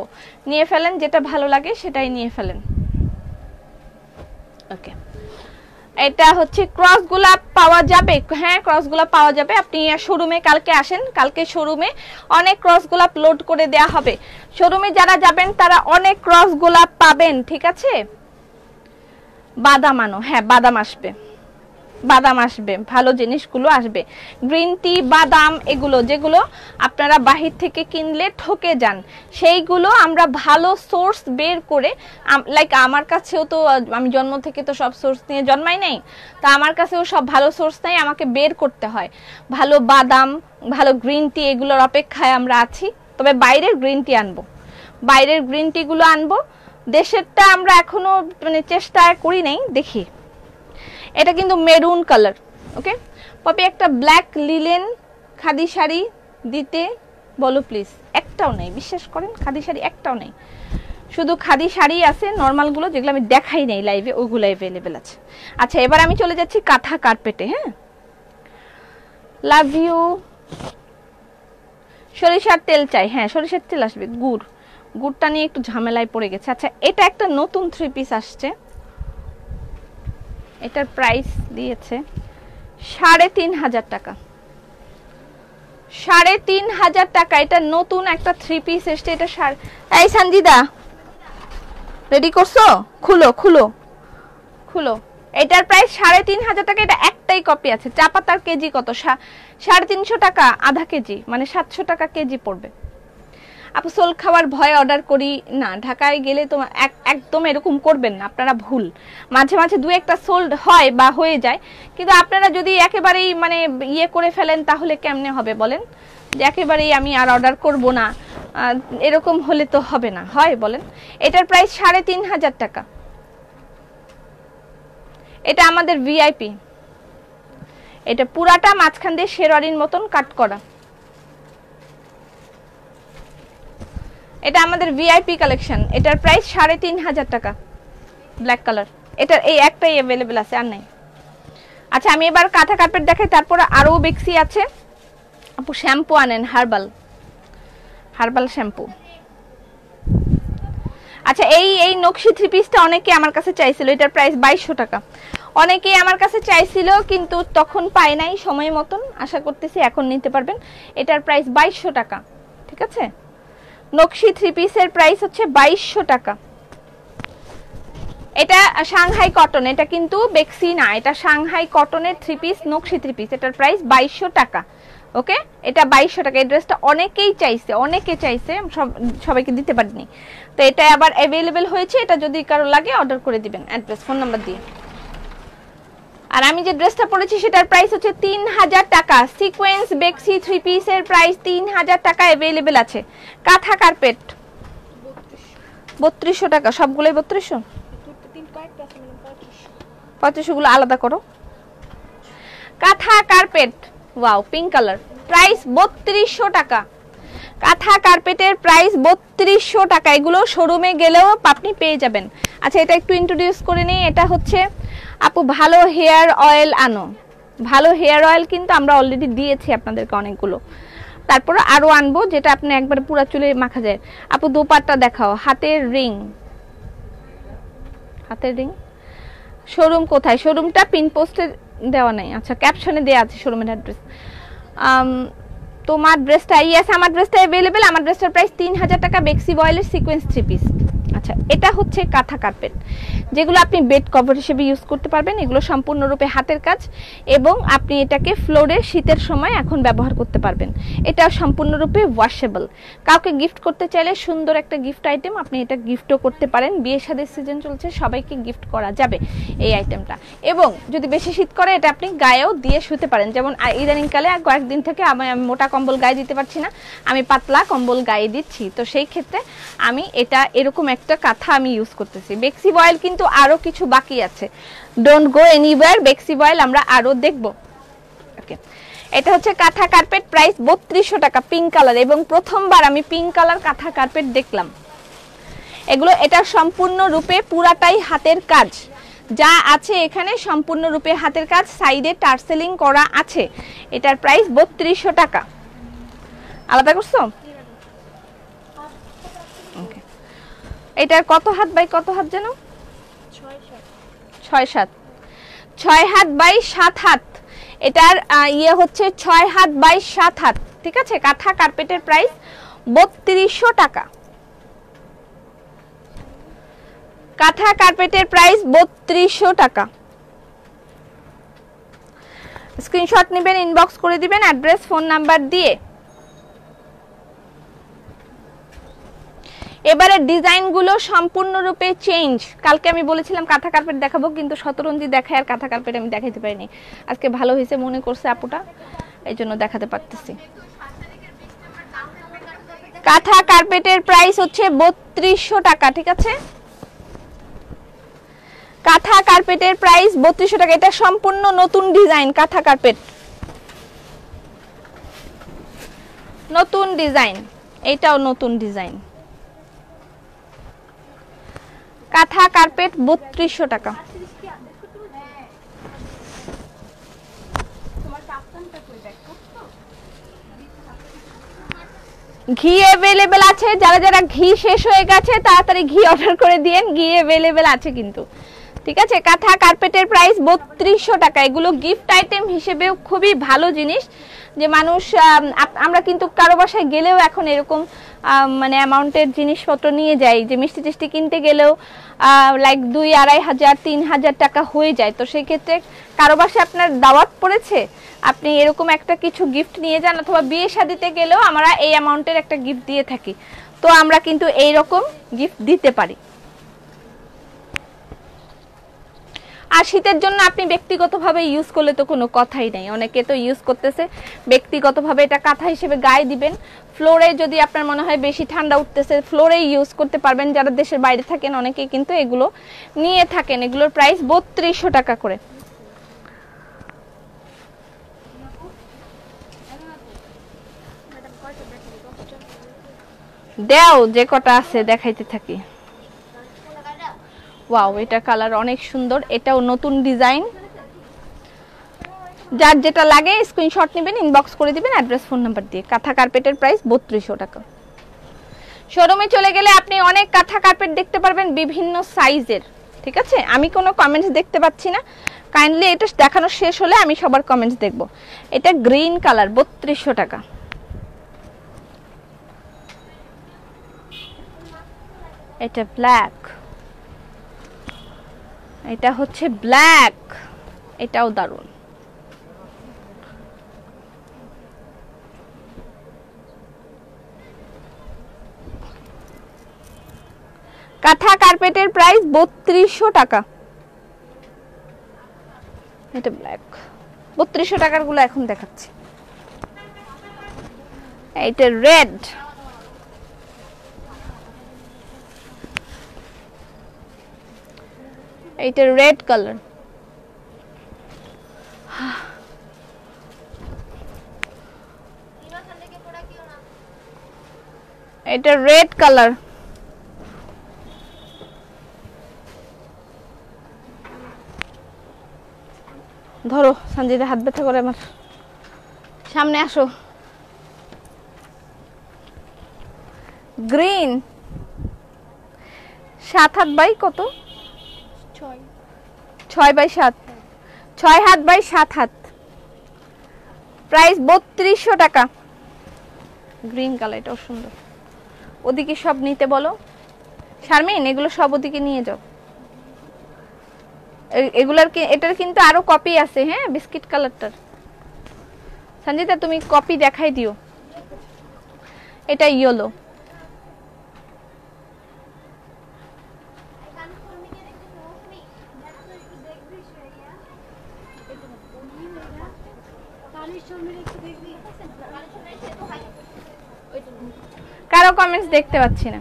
নিয়ে ফেলেন, যেটা ভালো লাগে সেটাই নিয়ে ফেলেন। ওকে, এটা হচ্ছে ক্রস গোলাপ পাওয়া যাবে, হ্যাঁ ক্রস গোলাপ পাওয়া যাবে। আপনি শোরুমে কালকে আসেন, কালকে শোরুমে অনেক ক্রস গোলাপ লোড করে দেয়া হবে। শোরুমে যারা যাবেন তারা অনেক ক্রস গোলাপ পাবেন, ঠিক আছে। বাদাম আনো, হ্যাঁ বাদাম আসবে, বাদাম আসবে, ভালো জিনিসগুলো আসবে। গ্রিন টি, বাদাম, এগুলো যেগুলো আপনারা বাহির থেকে কিনলে ঠকে যান, সেইগুলো আমরা ভালো সোর্স বের করে, লাইক আমার কাছেও তো, আমি জন্ম থেকে তো সব সোর্স নিয়ে জন্মাই নাই, তা আমার কাছেও সব ভালো সোর্স নাই, আমাকে বের করতে হয়। ভালো বাদাম, ভালো গ্রিন টি, এগুলোর অপেক্ষায় আমরা আছি। তবে বাইরের গ্রিন টি আনবো, বাইরের গ্রিন টি গুলো আনবো, দেশেরটা আমরা এখনো মানে চেষ্টা করি নাই, দেখি। এটা কিন্তু মেরুন কালার, ওকে। পপি একটা ব্ল্যাক লিলেন খাদি শাড়ি দিতে বলো প্লিজ। একটাও নেই, বিশ্বাস করেন, খাদি শাড়ি একটাও নেই, শুধু খাদি শাড়ি আছে নর্মালগুলো, যেগুলো আমি দেখাই নাই লাইভে, ওইগুলো অ্যাভেলেবেল আছে। আচ্ছা, এবার আমি চলে যাচ্ছি কাঁথা কার্পেটে। হ্যাঁ, লাভ ইউ। সরিষার তেল চাই, হ্যাঁ সরিষার তেল আসবে। গুড়টা নিয়ে একটু ঝামেলায় পড়ে গেছে। আচ্ছা, এটা একটা নতুন 3 পিস আসছে, এটার প্রাইস দিয়েছে 3500 টাকা, 3500 টাকা। এটা নতুন একটা 3 পিস এসছে, এটা এই সঞ্জিদা রেডি করছো? খুলো খুলো খুলো। এটার প্রাইস 3500 টাকা। এটা একটাই কপি আছে। চা পাতার কেজি কত? 350 টাকা আধা কেজি, মানে 700 টাকা কেজি পড়বে। আপু সোল খাওয়ার ভয়ে অর্ডার করি না, ঢাকায় গেলে তো একদম এরকম করবেন না, আপনারা ভুল। মাঝে মাঝে দু একটা সোল্ড হয় বা হয়ে যায়, কিন্তু আপনারা যদি একেবারেই মানে ইয়ে করে ফেলেন তাহলে কেমনে হবে বলেন, যে একেবারেই আমি আর অর্ডার করব না, এরকম হলে তো হবে না, হয় বলেন। এটার প্রাইস ৩৫০০ টাকা। এটা আমাদের ভিআইপি, এটা পুরাটা মাঝখান দিয়ে শেরওয়ানির মতন কাট করা, এটা আমাদের ভিআইপি কালেকশন। এটার প্রাইস ৩৫০০ টাকা, ব্ল্যাক কালার। এটার এই একটাই অ্যাভেলেবেল আছে, আর নাই। আচ্ছা আমি এবার কাঁথা কার্পেট দেখাই, তারপরে আরো বেক্সি আছে। আপু শ্যাম্পু আনেন, হার্বাল শ্যাম্পু। আচ্ছা এই নকশি থ্রি পিসটা অনেকে আমার কাছে চাইছিল, এটার প্রাইস 2200 টাকা। অনেকেই আমার কাছে চাইছিল কিন্তু তখন পাই নাই সময় মতন, আশা করতেছি এখন নিতে পারবেন। এটার প্রাইস 2200 টাকা, ঠিক আছে। নকশি থ্রি পিসের প্রাইস হচ্ছে 2200 টাকা। এটা সাংহাই কটন, এটা কিন্তু বেক্সি না, এটা সাংহাই কটনের থ্রি পিস, নকশি থ্রি পিস। এটার প্রাইস 2200 টাকা। ওকে, এটা 2200 টাকা। এই ড্রেসটা অনেকেই চাইছে, অনেকে চাইছে, সবাইকে দিতে পারিনি, তো এটা আবার অ্যাভেলেবেল হয়েছে। এটা যদি কারো লাগে অর্ডার করে দিবেন অ্যাড্রেস ফোন নাম্বার দিয়ে। আর আমি যে ড্রেসটা পরেছি সেটার প্রাইস হচ্ছে 3000 টাকা। সিকোয়েন্স বেক্সি থ্রি পিসের প্রাইস 3000 টাকা, অ্যাভেলেবেল আছে। কাঁথা কার্পেট 3200 টাকা, সবগুলোই 3200। 3500 গুলো আলাদা করো। কাঁথা carpet, wow pink colour, price 3200 টাকা। কাঁথা কার্পেটের প্রাইস 3200 টাকা। এগুলো শোরুমে গেলেও আপনি পেয়ে যাবেন। আচ্ছা এটা একটু ইন্ট্রোডিউস করে নিই। এটা হচ্ছে আপু ভালো হেয়ার অয়েল আনো। ভালো হেয়ার অয়েল কিন্তু আমরা অলরেডি দিয়েছি আপনাদেরকে অনেকগুলো, তারপরে আরো আনবো যেটা আপনি একবার পুরো চুলে মাখা যায়। আপু দোপাট্টা দেখাও। হাতের রিং, হাতের রিং শোরুম কোথায়? শোরুমটা পিন পোস্টে দেওয়া নাই, আচ্ছা ক্যাপশনে দেওয়া আছে শোরুমের অ্যাড্রেস। তোমার ড্রেসটা, ইয়েস আমার ড্রেসটা অ্যাভেলেবেল। আমার ড্রেসটার প্রাইস 3000 টাকা, বেক্সি বয়েলের সিকোয়েন্স থ্রি পিস। আচ্ছা এটা হচ্ছে কাঁথা কার্পেট, যেগুলো আপনি বেড কভার হিসেবে ইউজ করতে পারবেন। এগুলো সম্পূর্ণরূপে হাতের কাজ এবং আপনি এটাকে ফ্লোরে শীতের সময় এখন ব্যবহার করতে পারবেন। এটা সম্পূর্ণরূপে ওয়াশেবল। কাউকে গিফট করতে চাইলে সুন্দর একটা গিফট আইটেম, আপনি এটা গিফটও করতে পারেন। বিয়ে শাদীর সিজন চলছে, সবাইকে গিফট করা যাবে এই আইটেমটা। এবং যদি বেশি শীত করে এটা আপনি গায়েও দিয়ে শুতে পারেন। যেমন ইদানিংকালে কয়েকদিন থেকে আমি মোটা কম্বল গায়ে দিতে পারছি না, আমি পাতলা কম্বল গায়ে দিচ্ছি, তো সেই ক্ষেত্রে আমি এটা এরকম একটা কাঁথা আমি ইউজ করতেছি। বেক্সি বয়েল কিন্তু আরো কিছু বাকি আছে, ডোন্ট গো এনিওয়্যার, বেক্সি বয়েল আমরা আরো দেখব। ওকে, এটা হচ্ছে কাঁথা কার্পেট, প্রাইস 3200 টাকা, পিঙ্ক কালার। এবং প্রথমবার আমি পিঙ্ক কালার কাঁথা কার্পেট দেখলাম। এগুলো এটা সম্পূর্ণরূপে পুরাটাই হাতের কাজ, যা আছে এখানে সম্পূর্ণরূপে হাতের কাজ, সাইডে টার্সেলিং করা আছে। এটার প্রাইস 3200 টাকা। আলাদা করছো? ওকে, এটার কত হাত বাই কত হাত যেন? 6 হাত বাই 7 হাত। এটার ইয়ে হচ্ছে 6 হাত বাই 7 হাত, ঠিক আছে। কাঁথা কার্পেটের প্রাইস 3200 টাকা। কাঁথা কার্পেটের প্রাইস 3200 টাকা। স্ক্রিনশট নেবেন, ইনবক্স করে দিবেন অ্যাড্রেস ফোন নাম্বার দিয়ে। এবারে ডিজাইনগুলো সম্পূর্ণরূপে চেঞ্জ। কালকে আমি বলেছিলাম কাঁথা কার্পেট দেখাবো, কিন্তু শতরঞ্জি দেখায় আর কাঁথা কার্পেট আমি দেখাইতে পারিনি। আজকে ভালো হয়েছে মনে করছে আপুটা, এই জন্য দেখাতে পারতেছি। কাঁথা কার্পেটের প্রাইস হচ্ছে 3200 টাকা, ঠিক আছে। কাঁথা কার্পেটের প্রাইস 3200 টাকা। এটা সম্পূর্ণ নতুন ডিজাইন, কাঁথা কার্পেট নতুন ডিজাইন, এটাও নতুন ডিজাইন। কাঁথা কার্পেট 3200 টাকা। ঘি অ্যাভেলেবেল আছে, যারা যারা ঘি শেষ হয়ে গেছে তাড়াতাড়ি ঘি অর্ডার করে দিয়েন, ঘি অ্যাভেলেবেল আছে কিন্তু, ঠিক আছে। কাঁথা কার্পেটের প্রাইস 3200 টাকা। এগুলো গিফট আইটেম হিসেবেও খুবই ভালো জিনিস, যে মানুষ আমরা কিন্তু কারো বাসায় গেলেও এখন এরকম মানে অ্যামাউন্টের জিনিসপত্র নিয়ে যাই, যে মিষ্টি টিষ্টি কিনতে গেলেও লাইক 2-2500-3000 টাকা হয়ে যায়। তো সেই ক্ষেত্রে কারো বাসায় আপনার দাওয়াত পড়েছে, আপনি এরকম একটা কিছু গিফট নিয়ে যান, অথবা বিয়ে শাদিতে গেলেও আমরা এই অ্যামাউন্টের একটা গিফট দিয়ে থাকি। তো আমরা কিন্তু এই রকম গিফট দিতে পারি। আর শীতের জন্য আপনি ব্যক্তিগতভাবে ইউজ করলে তো কোনো কথাই নাই, অনেকে তো ইউজ করতেছে ব্যক্তিগতভাবে, এটা কাঁথা হিসেবে গায়ে দিবেন। ফ্লোরে যদি আপনার মনে হয় বেশি ঠান্ডা উঠতেছে, ফ্লোরে ইউজ করতে পারবেন। যারা দেশের বাইরে থাকেন অনেকে কিন্তু এগুলো নিয়ে থাকেন। এগুলোর প্রাইস 3200 টাকা করে। দেও যে কটা আছে দেখাইতে থাকি। ওয়াও, এটা কালার অনেক সুন্দর, এটাও নতুন ডিজাইন। যার যেটা লাগে স্ক্রিনশট নেবেন, ইনবক্স করে দিবেন অ্যাড্রেস ফোন নাম্বার দিয়ে। কাঁথা কার্পেটের প্রাইস 3200 টাকা। শোরুমে চলে গেলে আপনি অনেক কাঁথা কার্পেট দেখতে পারবেন বিভিন্ন সাইজের। ঠিক আছে, আমি কোনো কমেন্টস দেখতে পাচ্ছি না, কাইন্ডলি এটা দেখানো শেষ হলে আমি সবার কমেন্টস দেখব। এটা গ্রিন কালার 3200 টাকা। এটা ব্ল্যাক, এটা হচ্ছে ব্ল্যাক, এটাও দারুণ। কাঁথা কার্পেটের প্রাইস 3200 টাকা। এটা ব্ল্যাক, 3200 টাকার গুলো এখন দেখাচ্ছি। এটা রেড, এটা রেড কালার। এটা রেড কালার। ধরো সঞ্জিদা, হাত ব্যথা করে আমার, সামনে আসো। গ্রিন 7 হাত বাই কত? 6 বাই 7, 6 হাত বাই 7 হাত। প্রাইস 3200 টাকা। গ্রিন কালার, এটাও সুন্দর। ওদিকে সব নিতে বলো শারমিন, এগুলো সব ওদিকে নিয়ে যাও। এগুলার কি, এটার কিন্তু আরো কপি আছে। হ্যাঁ, বিস্কিট কালারটার। সঞ্জিতা তুমি কপি দেখাই দিও। এটা ইয়েলো। কারো কমেন্টস দেখতে পাচ্ছি না।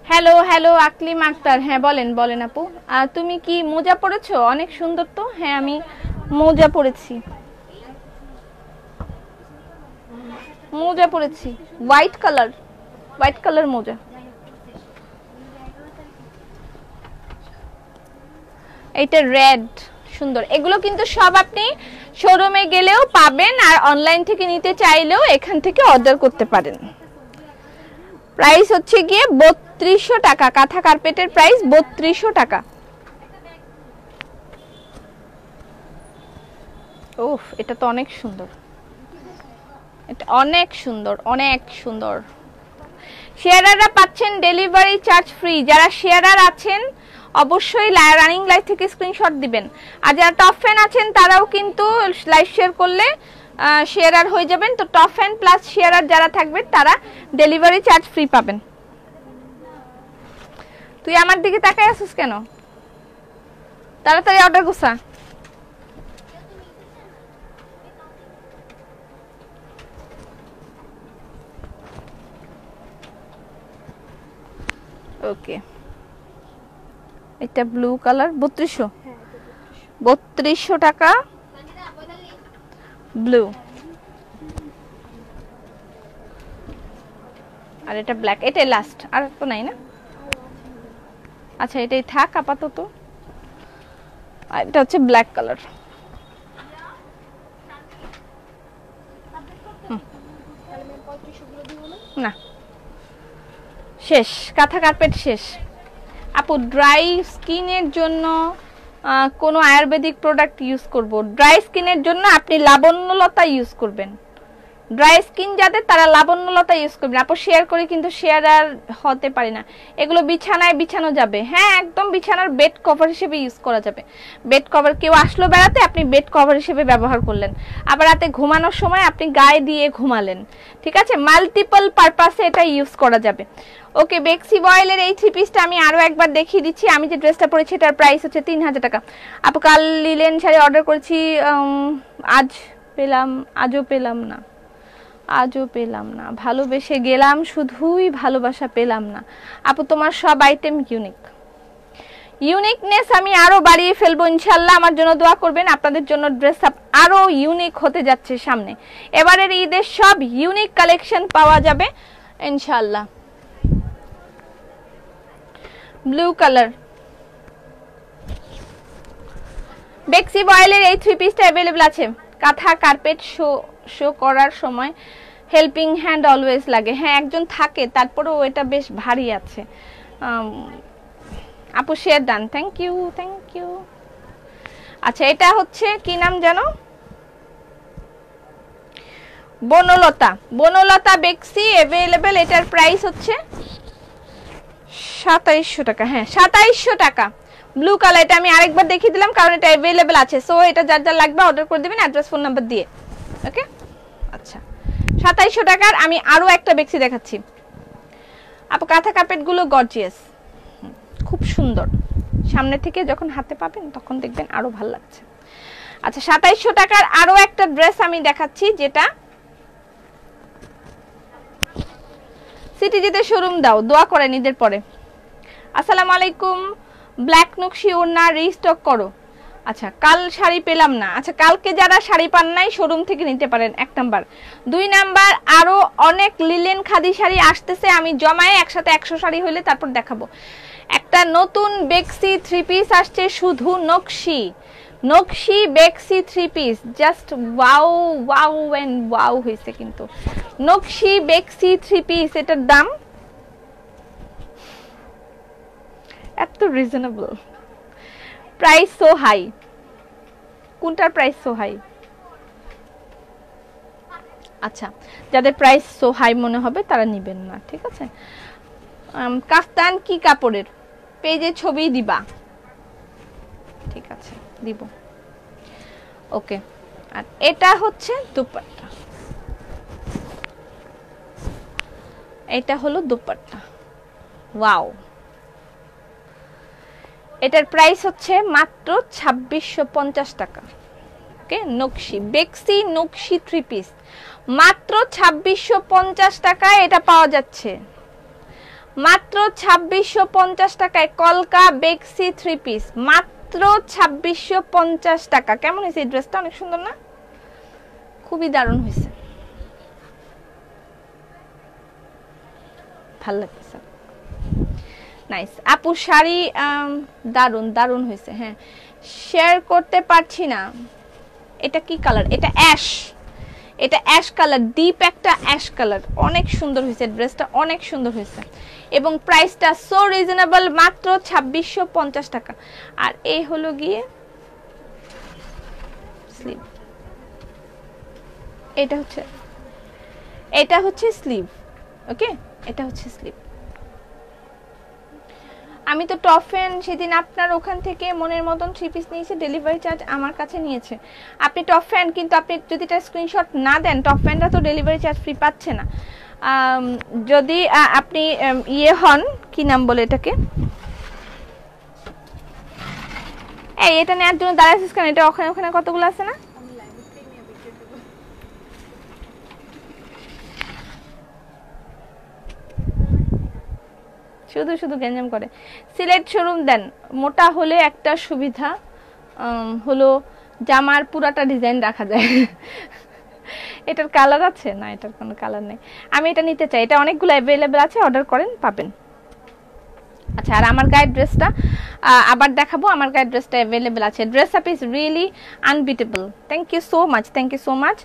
হ্যালো হ্যালো আকলিম আক্তার, হ্যাঁ বলেন বলেন আপু। তুমি কি মোজা পরেছো? অনেক সুন্দর তো। হ্যাঁ, আমি মোজা পরেছি, মোজা পরেছি হোয়াইট কালার, হোয়াইট কালার মোজা। এটা রেড, সুন্দর। এগুলো কিন্তু সব আপনি শোরুমে গেলেও পাবেন, আর অনলাইন থেকে নিতে চাইলেও এখান থেকে অর্ডার করতে পারেন। প্রাইস হচ্ছে গিয়ে 3200 টাকা। কাঁথা কার্পেটের প্রাইস 3200 টাকা। ওফ, এটা তো অনেক সুন্দর, এটা অনেক সুন্দর, অনেক সুন্দর। শেয়ারাররা পাচ্ছেন ডেলিভারি চার্জ ফ্রি। যারা শেয়ারার আছেন অবশ্যই রানিং লাইভ থেকে স্ক্রিনশট দিবেন। আর যারা টপ ফ্যান আছেন তারাও কিন্তু লাইভ শেয়ার করলে শেয়ারার হয়ে যাবেন। তো টপ ফ্যান প্লাস শেয়ারার যারা থাকবেন তারা ডেলিভারি চার্জ ফ্রি পাবেন। তুই আমার দিকে তাকায় আছিস কেন? তাড়াতাড়ি অর্ডার গুছা। ওকে, এটা ব্লু কালার 3200, 3200 টাকা ব্লু। আর এটা ব্ল্যাক, এটাই লাস্ট, আর তো নাই না? আচ্ছা, এটাই থাক আপাতত। আর এটা হচ্ছে ব্ল্যাক কালার। না, শেষ, কাঁথা কার্পেট শেষ। আপু ড্রাই স্কিনের জন্য কোনো আয়ুর্বেদিক প্রোডাক্ট ইউজ করব? ড্রাই স্কিনের জন্য আপনি লাবণ্যলতা ইউজ করবেন। ড্রাই স্কিন যাদের তারা লাবণ্যলতা ইউজ করবেন। আপু শেয়ার করি কিন্তু শেয়ার আর হতে পারি না। এগুলো বিছানায় বিছানো যাবে, হ্যাঁ একদম বিছানার বেড কভার হিসেবে ইউজ করা যাবে। বেড কভার কেউ আসলো বেড়াতে, আপনি বেড কভার হিসেবে ব্যবহার করলেন, আবার রাতে ঘুমানোর সময় আপনি গায়ে দিয়ে ঘুমালেন, ঠিক আছে, মাল্টিপল পারপাসে এটা ইউজ করা যাবে। ওকে, বেক্সি বয়েলের এই থ্রি পিসটা আমি আরো একবার দেখিয়ে দিচ্ছি। আমি যে ড্রেসটা পরেছি এটার প্রাইস হচ্ছে 3000 টাকা। আপু কাল লিলেন শাড়ি অর্ডার করেছি, আজও পেলাম না, ভালোবেসে গেলাম শুধুই ভালোবাসা পেলাম না। আপু তোমার সব আইটেম ইউনিকনেস আমি আরো বাড়িয়ে ফেলবো ইনশাল্লাহ। আমার জন্য দোয়া করবেন, আপনাদের জন্য ড্রেস আপ আরো ইউনিক হতে যাচ্ছে সামনে। এবারের ঈদের সব ইউনিক কালেকশন পাওয়া যাবে ইনশাল্লাহ। ব্লু কালার বেক্সি বয়েলের এই থ্রি পিসটা অ্যাভেলেবল আছে। কাঁথা কার্পেট শো করার সময় হেল্পিং হ্যান্ড অলওয়েজ লাগে, হ্যাঁ একজন থাকে, তারপরেও এটা বেশ ভারী আছে। আপু শেয়ার ডান, থ্যাংক ইউ। আচ্ছা এটা হচ্ছে কি নাম জানো, বনলতা বেক্সি অ্যাভেলেবল। এটার প্রাইস হচ্ছে 2700 টাকা, হ্যাঁ 2700 টাকা। ব্লু কালার, এটা আমি আরেকবার দেখিয়ে দিলাম কারণ এটা অ্যাভেলেবল আছে। সো এটা যার যার লাগবে অর্ডার করে দেবেন অ্যাড্রেস ফোন নাম্বার দিয়ে। ওকে আচ্ছা 2700 টাকার আমি আরো একটা বেক্সি দেখাচ্ছি। আপু কাঁথা কার্পেট গুলো গর্জিয়াস, খুব সুন্দর, সামনে থেকে যখন হাতে পাবেন তখন দেখবেন আরো ভালো লাগছে। আচ্ছা 2700 টাকার আরো একটা ড্রেস আমি দেখাচ্ছি, যেটা সিটিজিতে শোরুম দাও, দোয়া করেন ঈদের পরে। আসসালামু আলাইকুম, ব্ল্যাক নকশি ওড়না রিস্টক করো। আচ্ছা কাল শাড়ি পেলাম না, আচ্ছা কালকে যারা শাড়ি পান নাই শোরুম থেকে নিতে পারেন, 1 নাম্বার। 2 নাম্বার আরো অনেক লিলেন খাদি শাড়ি আসতেছে, আমি জমায়ে একসাথে 100 শাড়ি হইলে তারপর দেখাবো। একটা নতুন বেক্সি থ্রি পিস আসছে, শুধু নকশি বেক্সি three piece, just wow and wow হয়েছে কিন্তু। নকশি বেক্সি থ্রি পিস, এটার দাম এত রিজনেবল, প্রাইস সো হাই। কোনটার প্রাইস সো হাই? আচ্ছা যাদের প্রাইস সো হাই মনে হবে তারা নেবেন না, ঠিক আছে। কাফতান কি কাপড়ের, পেজে ছবি দিবা, ঠিক আছে দিব। ওকে, আর এটা হচ্ছে দুপাট্টা, এটা হলো দুপাট্টা, ওয়াও। এটার প্রাইস হচ্ছে মাত্র 2650 টাকা। ওকে, নকশি বেক্সি নকশি থ্রি পিস মাত্র 2650 টাকায় এটা পাওয়া যাচ্ছে, মাত্র 2650 টাকায় কলকা বেক্সি থ্রি পিস, মাত্র 2650 টাকা। কেমন হয়েছে এই ড্রেসটা? অনেক সুন্দর না? খুবই দারুণ হয়েছে, ভাল লাগতেছে, নাইস। আপু শাড়ি দারুণ হয়েছে, হ্যাঁ শেয়ার করতে পারছি না। এটা কি কালার? এটা অ্যাশ কালার, ডিপ একটা অ্যাশ কালার, অনেক সুন্দর হয়েছে ড্রেসটা, অনেক সুন্দর হয়েছে এবং প্রাইসটা সো রিজনেবল, মাত্র 2650 টাকা। আর এই হলো গিয়ে স্লিভ, এটা হচ্ছে স্লিভ। ওকে, এটা হচ্ছে স্লিভ। আমি তো টপ ফ্যান, সেদিন আপনার ওখান থেকে মনের মতন থ্রি পিস নিয়েছে, ডেলিভারি চার্জ আমার কাছে নিয়েছে। আপনি টপ ফ্যান, কিন্তু আপনি যদি এটা স্ক্রিনশট না দেন, টপ ফ্যানরা তো ডেলিভারি চার্জ ফ্রি পাচ্ছে না। যদি আপনি ইয়ে হন, কি নাম বলে এটাকে, এই এটা নেওয়ার জন্য দাঁড়াইছিস কেন? এটা ওখানে কতগুলো আছে না? শুধু গ্যাঞ্জাম করে। সিলেট শোরুম দেন, মোটা হলে একটা সুবিধা হলো জামার পুরাটা ডিজাইন রাখা যায়। এটার কালার আছে না? এটার কোনো কালার নেই। আমি এটা নিতে চাই, এটা অনেকগুলো অ্যাভেলেবল আছে, অর্ডার করেন পাবেন। আচ্ছা, আর আমার গায়ের ড্রেসটা আবার দেখাবো। আমার গায়ের ড্রেসটা অ্যাভেলেবল আছে। Dress up is really unbeatable. Thank you so much.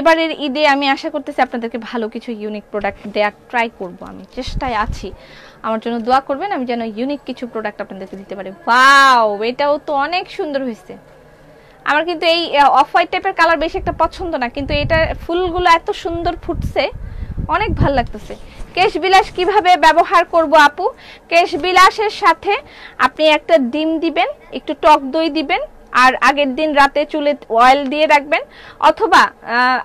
এবারের ঈদে আমি আশা করতেছি আপনাদেরকে ভালো কিছু ইউনিক প্রোডাক্ট দেওয়ার ট্রাই করব, আমি চেষ্টায় আছি। আমার জন্য দোয়া করবেন, আমি যেন ইউনিক কিছু প্রোডাক্ট আপনাদেরকে দিতে পারি। ওয়াও, এটাও তো অনেক সুন্দর হয়েছে। আমার কিন্তু এই অফ হোয়াইট টাইপের কালার বেশি একটা পছন্দ না, কিন্তু এটা ফুলগুলো এত সুন্দর ফুটছে, অনেক ভালো লাগতেছে। কেশ বিলাস কিভাবে ব্যবহার করব আপু? কেশ বিলাসের সাথে আপনি একটা ডিম দিবেন, একটু টক দই দিবেন, আর আগের দিন রাতে চুলে অয়েল দিয়ে রাখবেন, অথবা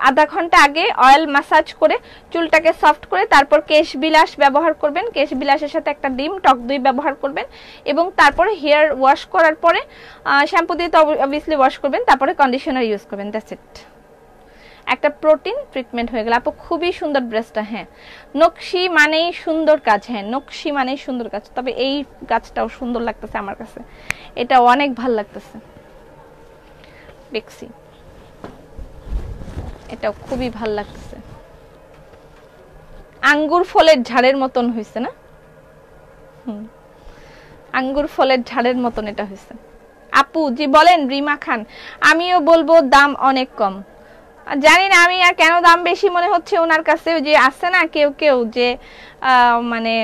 আধা ঘন্টা আগে অয়েল ম্যাসাজ করে চুলটাকে সফট করে তারপর কেশ বিলাস ব্যবহার করবেন। কেশ বিলাসের সাথে একটা ডিম, টক দই ব্যবহার করবেন, এবং তারপরে হেয়ার ওয়াশ করার পরে শ্যাম্পু দিয়ে তো অবভিয়াসলি ওয়াশ করবেন, তারপরে কন্ডিশনার ইউজ করবেন। দ্যাটস ইট, একটা প্রোটিন ট্রিটমেন্ট হয়ে গেল আপু। খুবই সুন্দর ড্রেসটা। হ্যাঁ, নকশি মানেই সুন্দর কাজ। হ্যাঁ, নকশি মানেই সুন্দর কাজ, তবে এই কাজটাও সুন্দর লাগতেছে আমার কাছে, এটা অনেক ভালো লাগতেছে। বেক্সি, এটাও খুবই ভাল লাগতেছে, আঙ্গুর ফলের ঝাড়ের মতন হয়েছে না? আঙ্গুর ফলের ঝাড়ের মতন এটা হয়েছে। আপু জি বলেন। রিমা খান, আমিও বলবো দাম অনেক কম। জানি না আমি আর কেন দাম বেশি মনে হচ্ছে ওনার কাছে, যে আছে না কেউ কেউ যে মানে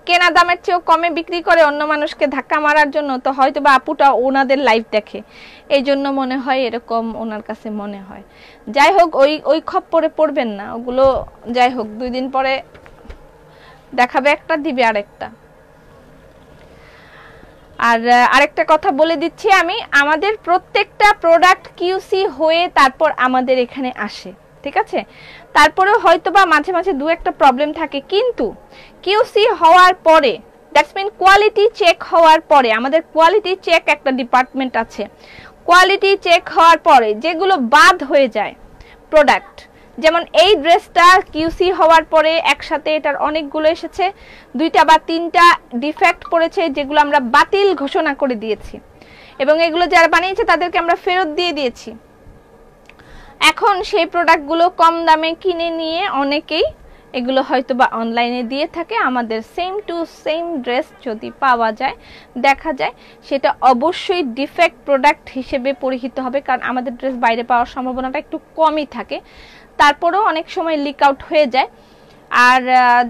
কেনা দামের চেয়েও কমে বিক্রি করে অন্য মানুষকে ধাক্কা মারার জন্য, তো হয়তো বা আপুটা ওনাদের লাইভ দেখে, এই জন্য মনে হয় এরকম ওনার কাছে মনে হয়। যাই হোক, ওই খপ্পরে পড়বেন না, ওগুলো যাই হোক 2 দিন পরে দেখাবে একটা, দিবে আরেকটা। আর আরেকটা কথা বলে দিচ্ছি আমি, আমাদের প্রত্যেকটা প্রোডাক্ট কিউসি হয়ে তারপর আমাদের এখানে আসে, ঠিক আছে? তারপরেও হয়তোবা মাঝে মাঝে 2-1টা প্রবলেম থাকে, কিন্তু কিউসি হওয়ার পরে, দ্যাটস মিন কোয়ালিটি চেক হওয়ার পরে, আমাদের কোয়ালিটি চেক একটা ডিপার্টমেন্ট আছে, কোয়ালিটি চেক হওয়ার পরে যেগুলো বাদ হয়ে যায় প্রোডাক্ট, যেমন এই ড্রেসটা কিউসি হওয়ার পরে একসাথে এটার অনেকগুলো এসেছে, 2টা বা 3টা ডিফেক্ট পড়েছে, যেগুলো আমরা বাতিল ঘোষণা করে দিয়েছি, এবং এগুলো যারা বানিয়েছে তাদেরকে আমরা ফেরত দিয়ে দিয়েছি। এখন সেই প্রোডাক্টগুলো কম দামে কিনে নিয়ে অনেকেই এগুলো হয়তো বা অনলাইনে দিয়ে থাকে। আমাদের সেম টু সেম ড্রেস যদি পাওয়া যায়, দেখা যায়, সেটা অবশ্যই ডিফেক্ট প্রোডাক্ট হিসেবে পরিচিত হবে, কারণ আমাদের ড্রেস বাইরে পাওয়ার সম্ভাবনাটা একটু কমই থাকে, তারপরেও অনেক সময় লিক আউট হয়ে যায়। আর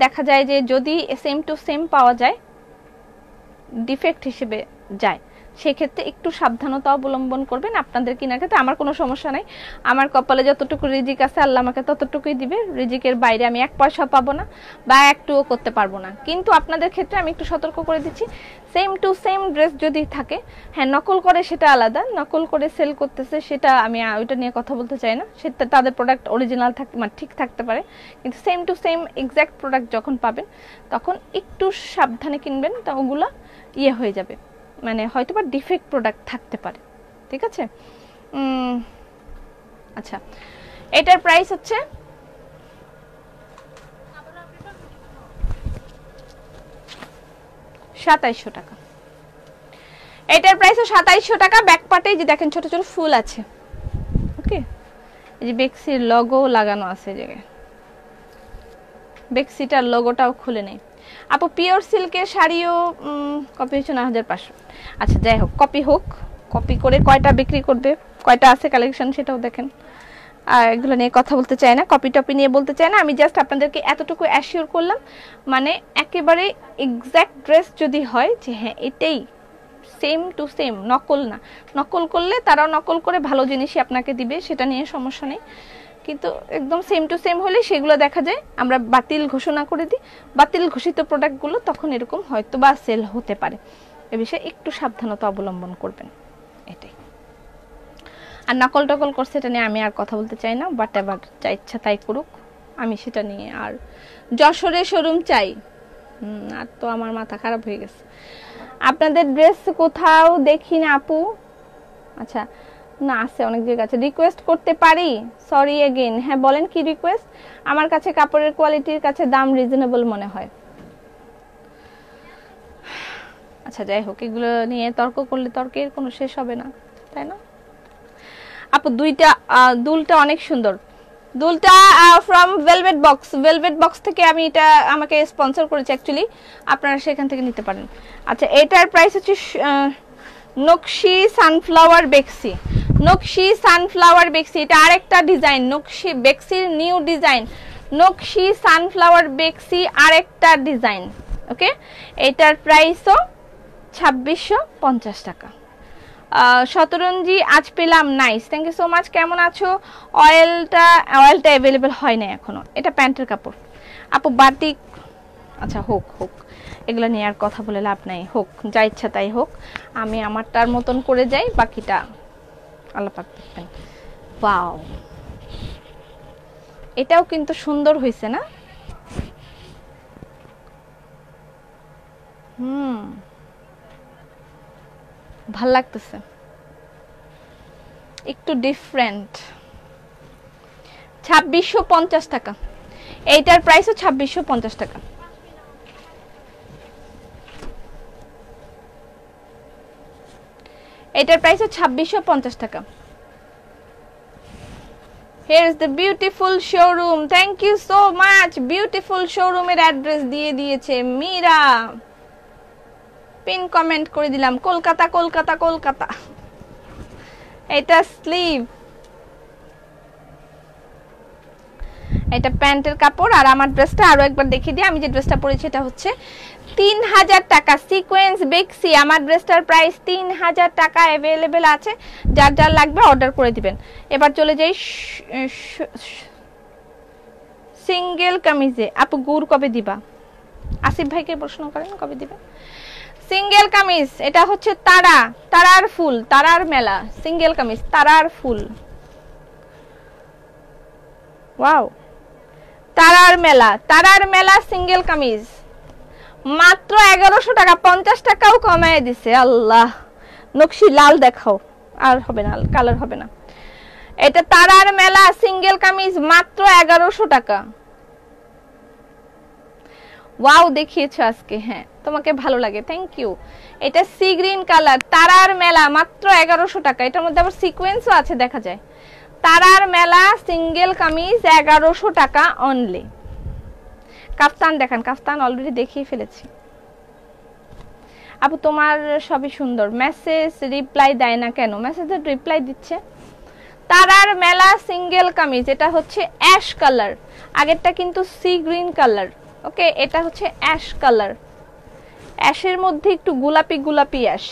দেখা যায় যে যদি সেম টু সেম পাওয়া যায়, ডিফেক্ট হিসেবে যায়, সেক্ষেত্রে একটু সাবধানতা অবলম্বন করবেন আপনাদের কেনার ক্ষেত্রে। আমার কোনো সমস্যা নাই, আমার কপালে যতটুকু রিজিক আছে আল্লাহ আমাকে ততটুকুই দিবে, রিজিকের বাইরে আমি 1 পয়সা পাবো না বা একটুও করতে পারবো না। কিন্তু আপনাদের ক্ষেত্রে আমি একটু সতর্ক করে দিচ্ছি, সেম টু সেম ড্রেস যদি থাকে, হ্যাঁ নকল করে সেটা আলাদা, নকল করে সেল করতেছে সেটা আমি ওইটা নিয়ে কথা বলতে চাই না, সেটা তাদের প্রোডাক্ট অরিজিনাল থাকতে মানে ঠিক থাকতে পারে, কিন্তু same to same exact product যখন পাবেন তখন একটু সাবধানে কিনবেন, তা ওগুলো হয়ে যাবে, মানে হয়তো বা ডিফেক্ট প্রোডাক্ট থাকতে পারে, ঠিক আছে? আচ্ছা, এটার প্রাইস হচ্ছে 2700 টাকা। এটার প্রাইস 2700 টাকা। ব্যাক পার্টে যে দেখেন ছোট ছোট ফুল আছে, ওকে, এই যে বেক্সির লোগো লাগানো আছে, জায়গায় বেক্সিটার লোগোটাও খুলে নেই। আপু পিওর সিল্কের শাড়িও কপি হচ্ছে 9500। আচ্ছা যাই হোক, কপি হোক, কপি করে কয়টা বিক্রি করবে, কয়টা আছে কালেকশন সেটাও দেখেন। আর এগুলো নিয়ে কথা বলতে চাই না, কপি টপি নিয়ে বলতে চাই না, আমি জাস্ট আপনাদেরকে এতটুকু অ্যাসিওর করলাম, মানে একেবারে এক্স্যাক্ট ড্রেস যদি হয় যে হ্যাঁ এটাই সেম টু সেম, নকল না। নকল করলে তারাও নকল করে ভালো জিনিসই আপনাকে দিবে, সেটা নিয়ে সমস্যা নেই, কিন্তু একদম সেম টু সেম হলে সেগুলো দেখা যায় আমরা বাতিল ঘোষণা করে দিই। বাতিল ঘোষিত প্রোডাক্টগুলো তখন এরকম হয়তো বা সেল হতে পারে, এ বিষয়ে একটু সাবধানতা অবলম্বন করবেন, এটাই। আর নকল টকল করছে এটা নিয়ে আমি আর কথা বলতে চাই না, বাট এবার যা ইচ্ছা তাই করুক, আমি সেটা নিয়ে আর যশোরে শোরুম চাই, আর তো আমার মাথা খারাপ হয়ে গেছে। আপনাদের ড্রেস কোথাও দেখি না আপু। আচ্ছা না, আছে অনেক জায়গা আছে। রিকোয়েস্ট করতে পারি? Sorry again. হ্যাঁ বলেন, কি রিকোয়েস্ট? আমার কাছে কাপড়ের কোয়ালিটির কাছে দাম রিজনেবল মনে হয়। আচ্ছা যাই হোক, এগুলো নিয়ে তর্ক করলে তর্কের কোনো শেষ হবে না, তাই না আপু? দুলটা অনেক সুন্দর, দুলটা from velvet box. Velvet box থেকে আমি এটা আমাকে স্পন্সর করেছে অ্যাকচুয়ালি, আপনারা সেখান থেকে নিতে পারেন। আচ্ছা এটার প্রাইস হচ্ছে নকশি সানফ্লাওয়ার বেক্সি। নকশি সানফ্লাওয়ার বেক্সি, এটা আরেকটা ডিজাইন, নকশি বেক্সির নিউ ডিজাইন, নকশি সানফ্লাওয়ার বেক্সি আরেকটা ডিজাইন, ওকে। এটার প্রাইসও 2650 টাকা। শতরঞ্জি আজ পেলাম, nice, thank you so much. কেমন আছো? অয়েলটা অ্যাভেলেবেল হয় না এখনো। এটা প্যান্টের কাপড় আপু, বাটিক, আচ্ছা হোক হোক, এগুলো নিয়ে আর কথা বলে লাভ নাই, হোক যা ইচ্ছা তাই হোক, আমি আমারটার মতন করে যাই, বাকিটা আল্লাহ পাক দেখবেন। ওয়াও, এটাও কিন্তু সুন্দর হয়েছে না? ভাল লাগতেছে, একটু ডিফারেন্ট। 2650 টাকা, এইটার প্রাইসও 2650 টাকা। এটার প্রাইসও 2650 টাকা। Here is the beautiful showroom. Thank you so much. Beautiful showroom এর অ্যাড্রেস দিয়ে দিয়েছে মীরা। পিন কমেন্ট করে দিলাম, কলকাতা কলকাতা কলকাতা। এটা স্লিভ, এটা প্যান্টের কাপড়। আর আমার ড্রেসটা আরো একবার দেখিয়ে দিই, আমি যে ড্রেসটা পরেছি এটা হচ্ছে 3000 টাকা, সিকোয়েন্স বেক্সি। আমার ড্রেসটার প্রাইস 3000 টাকা, অ্যাভেলেবেল আছে, যার যার লাগবে অর্ডার করে দিবেন। এবার চলে যাই সিঙ্গেল কামিজে। আপু গুড় কবে দিবা? আসিফ ভাইকে প্রশ্ন করেন কবে দিবে সিঙ্গেল কামিজ। এটা হচ্ছে তারা, তারার ফুল, তারার মেলা সিঙ্গেল কামিজ, তারার ফুল। ওয়াও, তারার মেলা, তারার মেলা সিঙ্গেল কামিজ মাত্র 1100 টাকা, 50 টাকাও কমায় দিছে। আল্লাহ, নকশি লাল দেখাও, আর হবে না, কালার হবে না। এটা তারার মেলা সিঙ্গেল কামিজ মাত্র 1100 টাকা। ওয়াও, দেখিয়েছো আজকে, হ্যাঁ তোমাকে ভালো লাগে, থ্যাংক ইউ। এটা সি গ্রিন কালার, তারার মেলা মাত্র 1100 টাকা। এটার মধ্যে আবার সিকোয়েন্সও আছে, দেখা যায়। তারার মেলা সিঙ্গেল কামিজ 1100 টাকা অনলি। কাফতান দেখান, কাফতান অলরেডি দেখিয়ে ফেলেছি। আপু তোমার সবই সুন্দর, মেসেজ রিপ্লাই দেয় না কেন? মেসেজের রিপ্লাই দিচ্ছে। তারার মেলা সিঙ্গেল কামিজ, এটা হচ্ছে অ্যাশ কালার, আগেরটা কিন্তু সি গ্রিন কালার। ওকে, এটা হচ্ছে অ্যাশ কালার, অ্যাশের মধ্যে একটু গোলাপি গোলাপি অ্যাশ।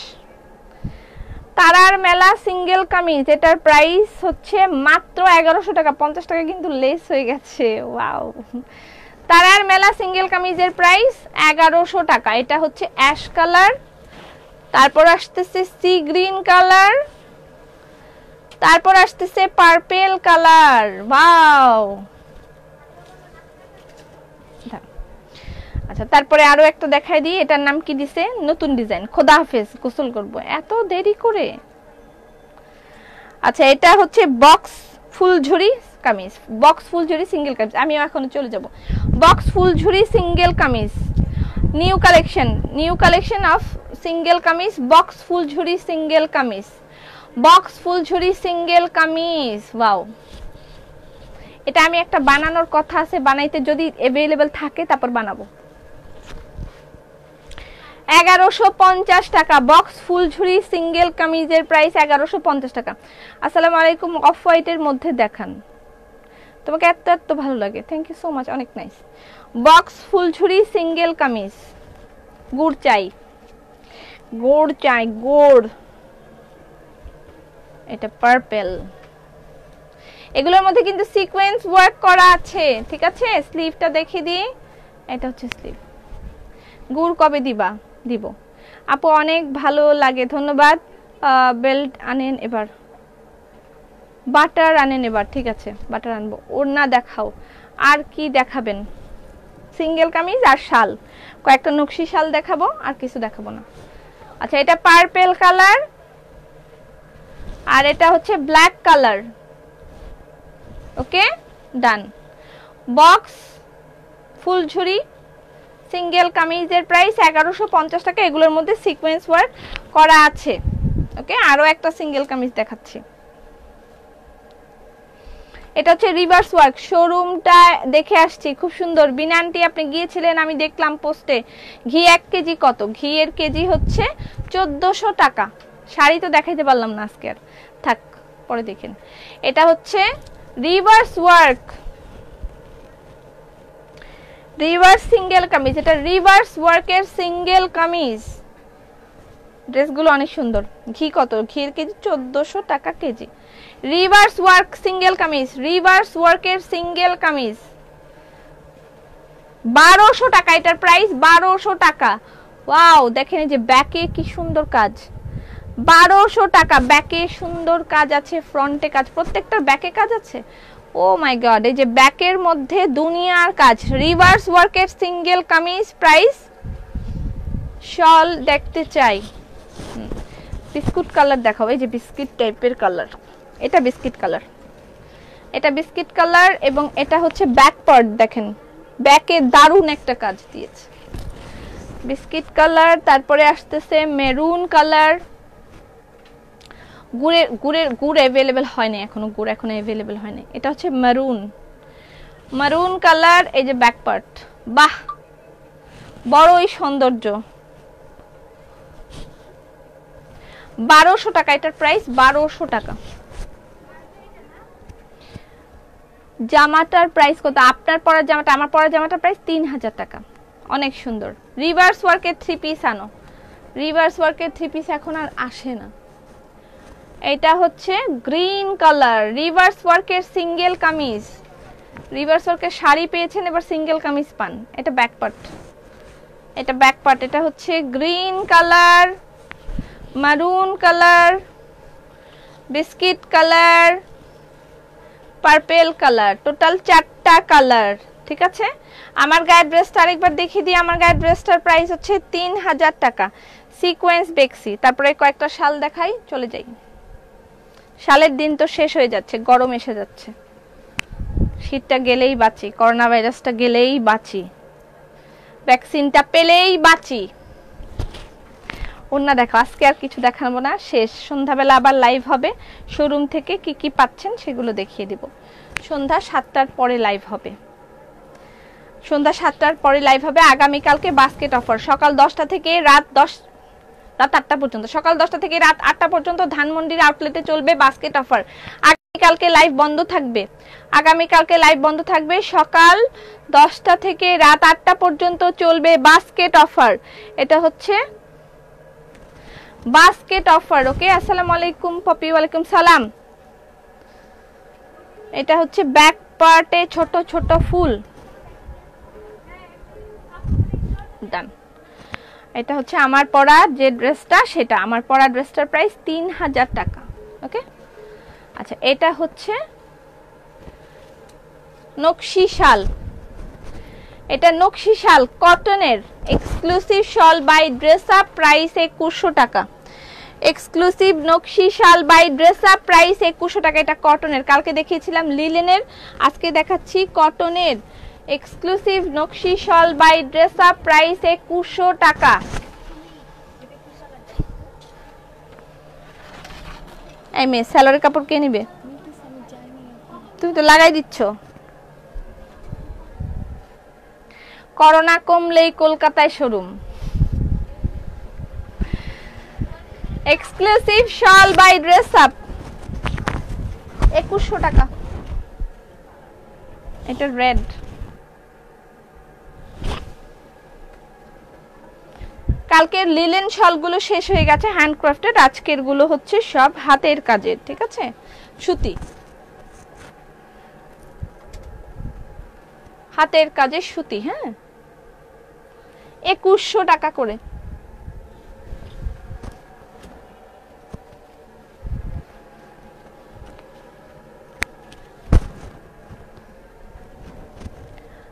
তারার মেলা সিঙ্গেল কামিজ, এটার প্রাইস হচ্ছে মাত্র 1100 টাকা, 50 টাকা কিন্তু লেস হয়ে গেছে। ওয়াও, তারার মেলা সিঙ্গেল কামিজের প্রাইস 1100 টাকা। এটা হচ্ছে অ্যাশ কালার, তারপর আসতেছে সি গ্রিন কালার, তারপর আসতেছে পার্পল কালার। ওয়াও, আচ্ছা তারপরে আরো একটা দেখাই দিই, এটার নাম কি দিছে, নতুন ডিজাইন। খোদা হাফেজ, গোসল করব, এত দেরি করে। আচ্ছা, এটা হচ্ছে বক্স ফুলঝুরি কামিজ, বক্স ফুলঝুরি সিঙ্গেল কামিজ। আমিও এখন চলে যাব। বক্স ফুলঝুরি single kameez, new collection, new collection of single kameez, box ফুলঝুরি সিঙ্গেল কামিজ, বক্স ফুলঝুরি সিঙ্গেল কামিজ। ওয়াও, এটা আমি একটা বানানোর কথা আছে, বানাইতে যদি अवेलेबल থাকে তারপর বানাবো। 1150 টাকা, বক্স ফুলঝুরি সিঙ্গেল কামিজের প্রাইস 1150 টাকা। আসসালামু আলাইকুম, অফ হোয়াইটের মধ্যে দেখান, তোমাকে এত এত ভালো লাগে, থ্যাংক ইউ সো মাচ, অনেক নাইস। বক্স ফুলঝুরি সিঙ্গেল কামিজ, গুড় চাই, গুড় চাই, গুড়। এটা পার্পল, এগুলোর মধ্যে কিন্তু সিকোয়েন্স ওয়ার্ক করা আছে, ঠিক আছে। স্লিভটা দেখিয়ে দিই, এটা হচ্ছে স্লিভ। গুড় কবে দিবা? দিব আপু, অনেক ভালো লাগে, ধন্যবাদ। বেল্ট আনেন এবার, বাটার আনেন এবার, ঠিক আছে বাটার আনবো। ওড়না দেখাও, আর কি দেখাবেন? সিঙ্গেল কামিজ আর শাল, কয়েকটা নকশি শাল দেখাবো, আর কিছু দেখাবো না। আচ্ছা, এটা পার্পল কালার, আর এটা হচ্ছে ব্ল্যাক কালার। ওকে, ডান। বক্স ফুলঝুরি সিঙ্গেল কামিজের প্রাইস 1150 টাকা, এগুলোর মধ্যে সিকোয়েন্স ওয়ার্ক করা আছে। ওকে, আরো একটা সিঙ্গেল কামিজ দেখাচ্ছি। এটা হচ্ছে রিভার্স ওয়ার্ক, শোরুমটা দেখে আসছি, খুব সুন্দর। বিনান্টি আপনি গিয়েছিলেন, আমি দেখলাম পোস্টে। ঘি 1 কেজি কত? ঘি এর কেজি হচ্ছে 1400 টাকা। শাড়ি তো দেখাইতে পারলাম না আজকে, আর থাক, পরে দেখেন। এটা হচ্ছে reverse work, reverse single kameez, এটা রিভার্স ওয়ার্কের সিঙ্গেল কামিজ, ড্রেসগুলো অনেক সুন্দর। ঘি কত? ঘির কেজি 1400 টাকা KG. Reverse work single kameez, reverse ওয়ার্কের সিঙ্গেল কামিজ 1200 টাকা, এটার প্রাইস 1200 টাকা। ওয়াও, দেখেন এই যে ব্যাকে কি সুন্দর কাজ, 1200 টাকা। ব্যাকে সুন্দর কাজ আছে, ফ্রন্টে কাজ, প্রত্যেকটার ব্যাকে কাজ আছে। ও মাই গড, এই যে ব্যাকের মধ্যে দুনিয়ার কাজ, রিভার্স ওয়ার্কের সিঙ্গেল কামিজ, প্রাইস। শল দেখতে চাই, বিস্কুট কালার দেখাও। এই যে বিস্কিট টাইপের কালার, এটা বিস্কিট কালার, এটা বিস্কিট কালার, এবং এটা হচ্ছে ব্যাক পার্ট। দেখেন ব্যাকে দারুণ একটা কাজ দিয়েছে, বিস্কিট কালার। তারপরে আসতেছে মেরুন কালার। গুড় অ্যাভেলেবেল হয়নি এখনো, গুড় এখনো অ্যাভেলেবেল হয়নি। এটা হচ্ছে মেরুন, মেরুন কালার। এই যে ব্যাক পার্ট, বাহ বড়ই সৌন্দর্য। 1200 টাকা, এটার প্রাইস 1200 টাকা। জামাটার প্রাইস কত? আপনার পরা জামাটা, আমার পরা জামাটার প্রাইস 3000 টাকা। অনেক সুন্দর। রিভার্স ওয়ার্কের 3 পিস আনো, রিভার্স ওয়ার্কের 3 পিস এখন আর আসে না। এটা হচ্ছে গ্রিন কালার, রিভার্স ওয়ার্কের সিঙ্গেল কামিজ। রিভার্স ওয়ার্কের শাড়ি পেয়েছেন, এবার সিঙ্গেল কামিজ পান। এটা ব্যাক পার্ট, এটা ব্যাক পার্ট। এটা হচ্ছে গ্রিন কালার, মারুন colour, biscuit colour, purple colour, total 4টা কালার। ঠিক আছে, আমার গায়ের ড্রেসটা আরেকবার দেখিয়ে দিই। আমার গায়ের ড্রেসটার প্রাইস হচ্ছে 3000 টাকা, সিকোয়েন্স বেক্সি। তারপরে কয়েকটা শাল দেখাই, চলে যাই। শালের দিন তো শেষ হয়ে যাচ্ছে, গরম এসে যাচ্ছে। শীতটা গেলেই বাঁচি, করোনা ভাইরাসটা গেলেই বাঁচি, ভ্যাকসিনটা পেলেই বাঁচি। ওন্না দেখো, আজকে আর কিছু দেখাবো না, শেষ। সন্ধ্যাবেলা আবার লাইভ হবে, শোরুম থেকে কি কি পাচ্ছেন সেগুলো দেখিয়ে দিব। সন্ধ্যা 7টার পরে লাইভ হবে, সন্ধ্যা 7টার পরে লাইভ হবে। আগামীকালকে বাস্কেট অফার, সকাল 10টা থেকে রাত 8টা পর্যন্ত, সকাল 10টা থেকে রাত 8টা পর্যন্ত ধানমন্ডির আউটলেটে চলবে বাস্কেট অফার। আগামীকালকে লাইভ বন্ধ থাকবে, আগামীকালকে লাইভ বন্ধ থাকবে। সকাল 10টা থেকে রাত 8টা পর্যন্ত চলবে বাস্কেট অফার। এটা হচ্ছে বাস্কেট অফার। ওকে, আসসালামু আলাইকুম পপি। ওয়ালাইকুম সালাম। এটা হচ্ছে ব্যাক পার্টে ছোট ছোট ফুল, ডান। এটা হচ্ছে আমার পরা যে ড্রেসটা, সেটা আমার পরা ড্রেসটার প্রাইস 3000 টাকা। ওকে, আচ্ছা, এটা হচ্ছে নকশি শাল, এটা নকশি শাল কটনের এক্সক্লুসিভ শাল বাই ড্রেস আপ, প্রাইস 2100 টাকা। এক্সক্লুসিভ নকশি শাল বাই ড্রেস আপ, প্রাইস 2100 টাকা। এটা কটনের, কালকে দেখিয়েছিলাম লিলেনের, আজকে দেখাচ্ছি কটনের। এক্সক্লুসিভ নকশি শাল বাই ড্রেস আপ, প্রাইস 2100 টাকা। এই মেয়ে, স্যালোরের কাপড় কে নিবে? তুমি তো লাগাই দিচ্ছ। করোনা কমলেই কলকাতায় শোরুম। এক্সক্লুসিভ শাল বাই ড্রেস আপ 2100 টাকা। এটা রেড, কালকের লিলেন শালগুলো শেষ হয়ে গেছে, হ্যান্ডক্রাফটেড। আজকের গুলো হচ্ছে সব হাতের কাজের, ঠিক আছে, সুতি, হাতের কাজের সুতি। হ্যাঁ, 2100 টাকা করে।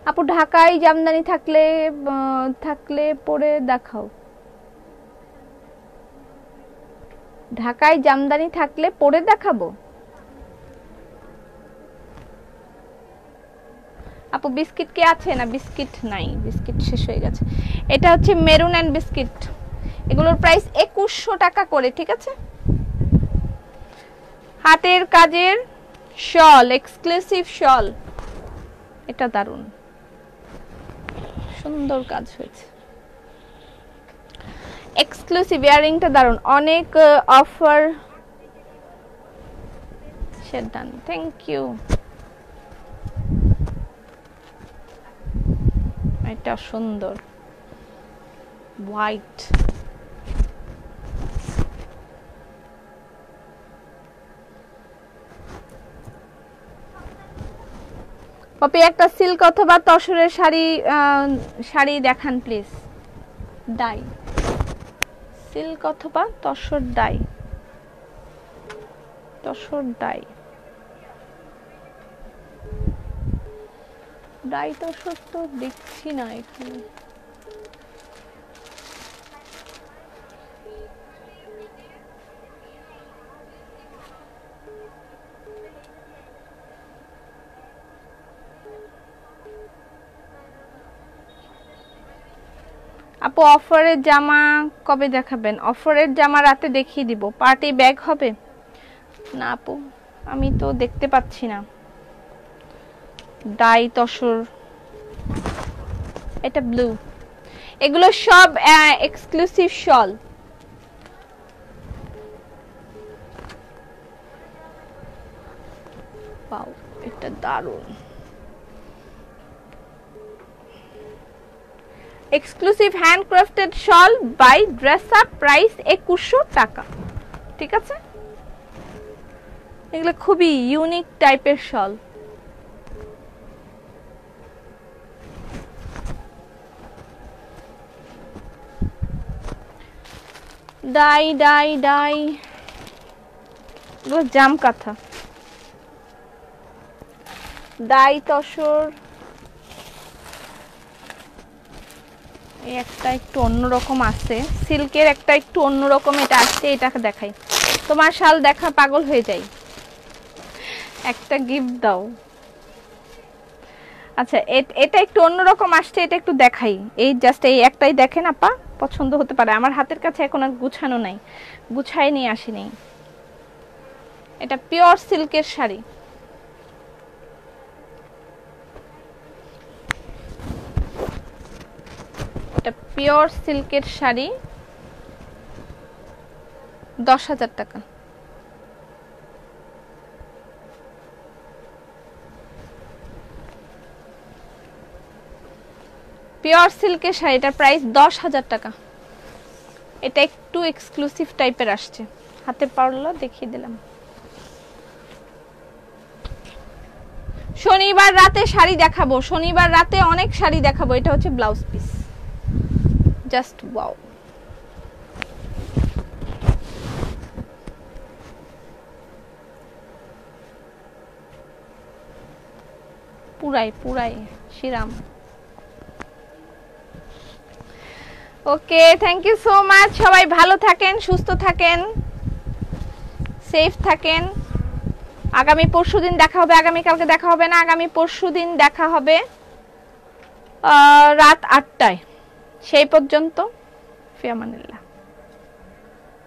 আপু ঢাকায় জামদানি থাকলে পরে দেখাও। ঢাকায় জামদানি থাকলে পরে দেখাবো। আপু বিস্কিট কি আছে? না, বিস্কিট নাই, বিস্কিট শেষ হয়ে গেছে। এটা হচ্ছে মেরুন এন্ড বিস্কিট, এগুলোর প্রাইস 2100 টাকা করে। ঠিক আছে, হাতের কাজের শল, এক্সক্লুসিভ শল। এটা দারুন, সুন্দর কাজ হয়েছে। এক্সক্লুসিভ ইয়ারিংটা দারুন, অনেক অফার। শেরদান, thank you. এটা সুন্দর হোয়াইট, পপি একটা সিল্ক অথবা তসরের শাড়ি দেখান প্লিজ। ডাই, সিল্ক অথবা tussar die, tussar die, die tussar তো দেখছি না এখানে। আপু অফারের জামা কবে দেখাবেন? অফারের জামা রাতে দেখিয়ে দিব। পার্টি ব্যাগ হবে না আপু, আমি তো দেখতে পাচ্ছি না। ডাই তসর, এটা ব্লু, এগুলো সব এক্সক্লুসিভ শল। ওয়াও, এটা দারুণ। Exclusive handcrafted shawl by dress up, price 2100 টাকা। ঠিক আছে, এগুলো খুবই ইউনিক টাইপের শল। ডাই ডাই ডাই, এগুলো জাম কাঁথা। ডাই তসর, এই একটা একটু অন্যরকম আছে, সিল্কের একটা একটু অন্যরকম এটা আসছে, এটাকে দেখাই। তোমার শাল দেখা পাগল হয়ে যাই, একটা গিফট দাও। আচ্ছা, এটা একটু অন্যরকম আসছে, এটা একটু দেখাই। এই জাস্ট এই একটাই দেখেন আপা, পছন্দ হতে পারে। আমার হাতের কাছে এখন আর গুছানো নাই, গুছাই নিয়ে আসিনি। এটা পিওর সিল্কের শাড়ি, এটা পিওর সিল্কের শাড়ি, 10,000 টাকা। পিওর সিল্কের শাড়ি, এটার প্রাইস 10,000 টাকা। এটা একটু এক্সক্লুসিভ টাইপের আসছে, হাতে পারলো দেখিয়ে দিলাম। শনিবার রাতে শাড়ি দেখাবো, শনিবার রাতে অনেক শাড়ি দেখাবো। এটা হচ্ছে ব্লাউজ পিস, জাস্ট ওয়াও। পুরাই পুরাই শিরাম। Okay, thank you so much. সবাই ভালো থাকেন, সুস্থ থাকেন, সেফ থাকেন। আগামী পরশুদিন দেখা হবে, আগামীকালকে দেখা হবে না, আগামী পরশুদিন দেখা হবে রাত 8টায়। সেই পর্যন্ত ফি আমানিল্লাহ।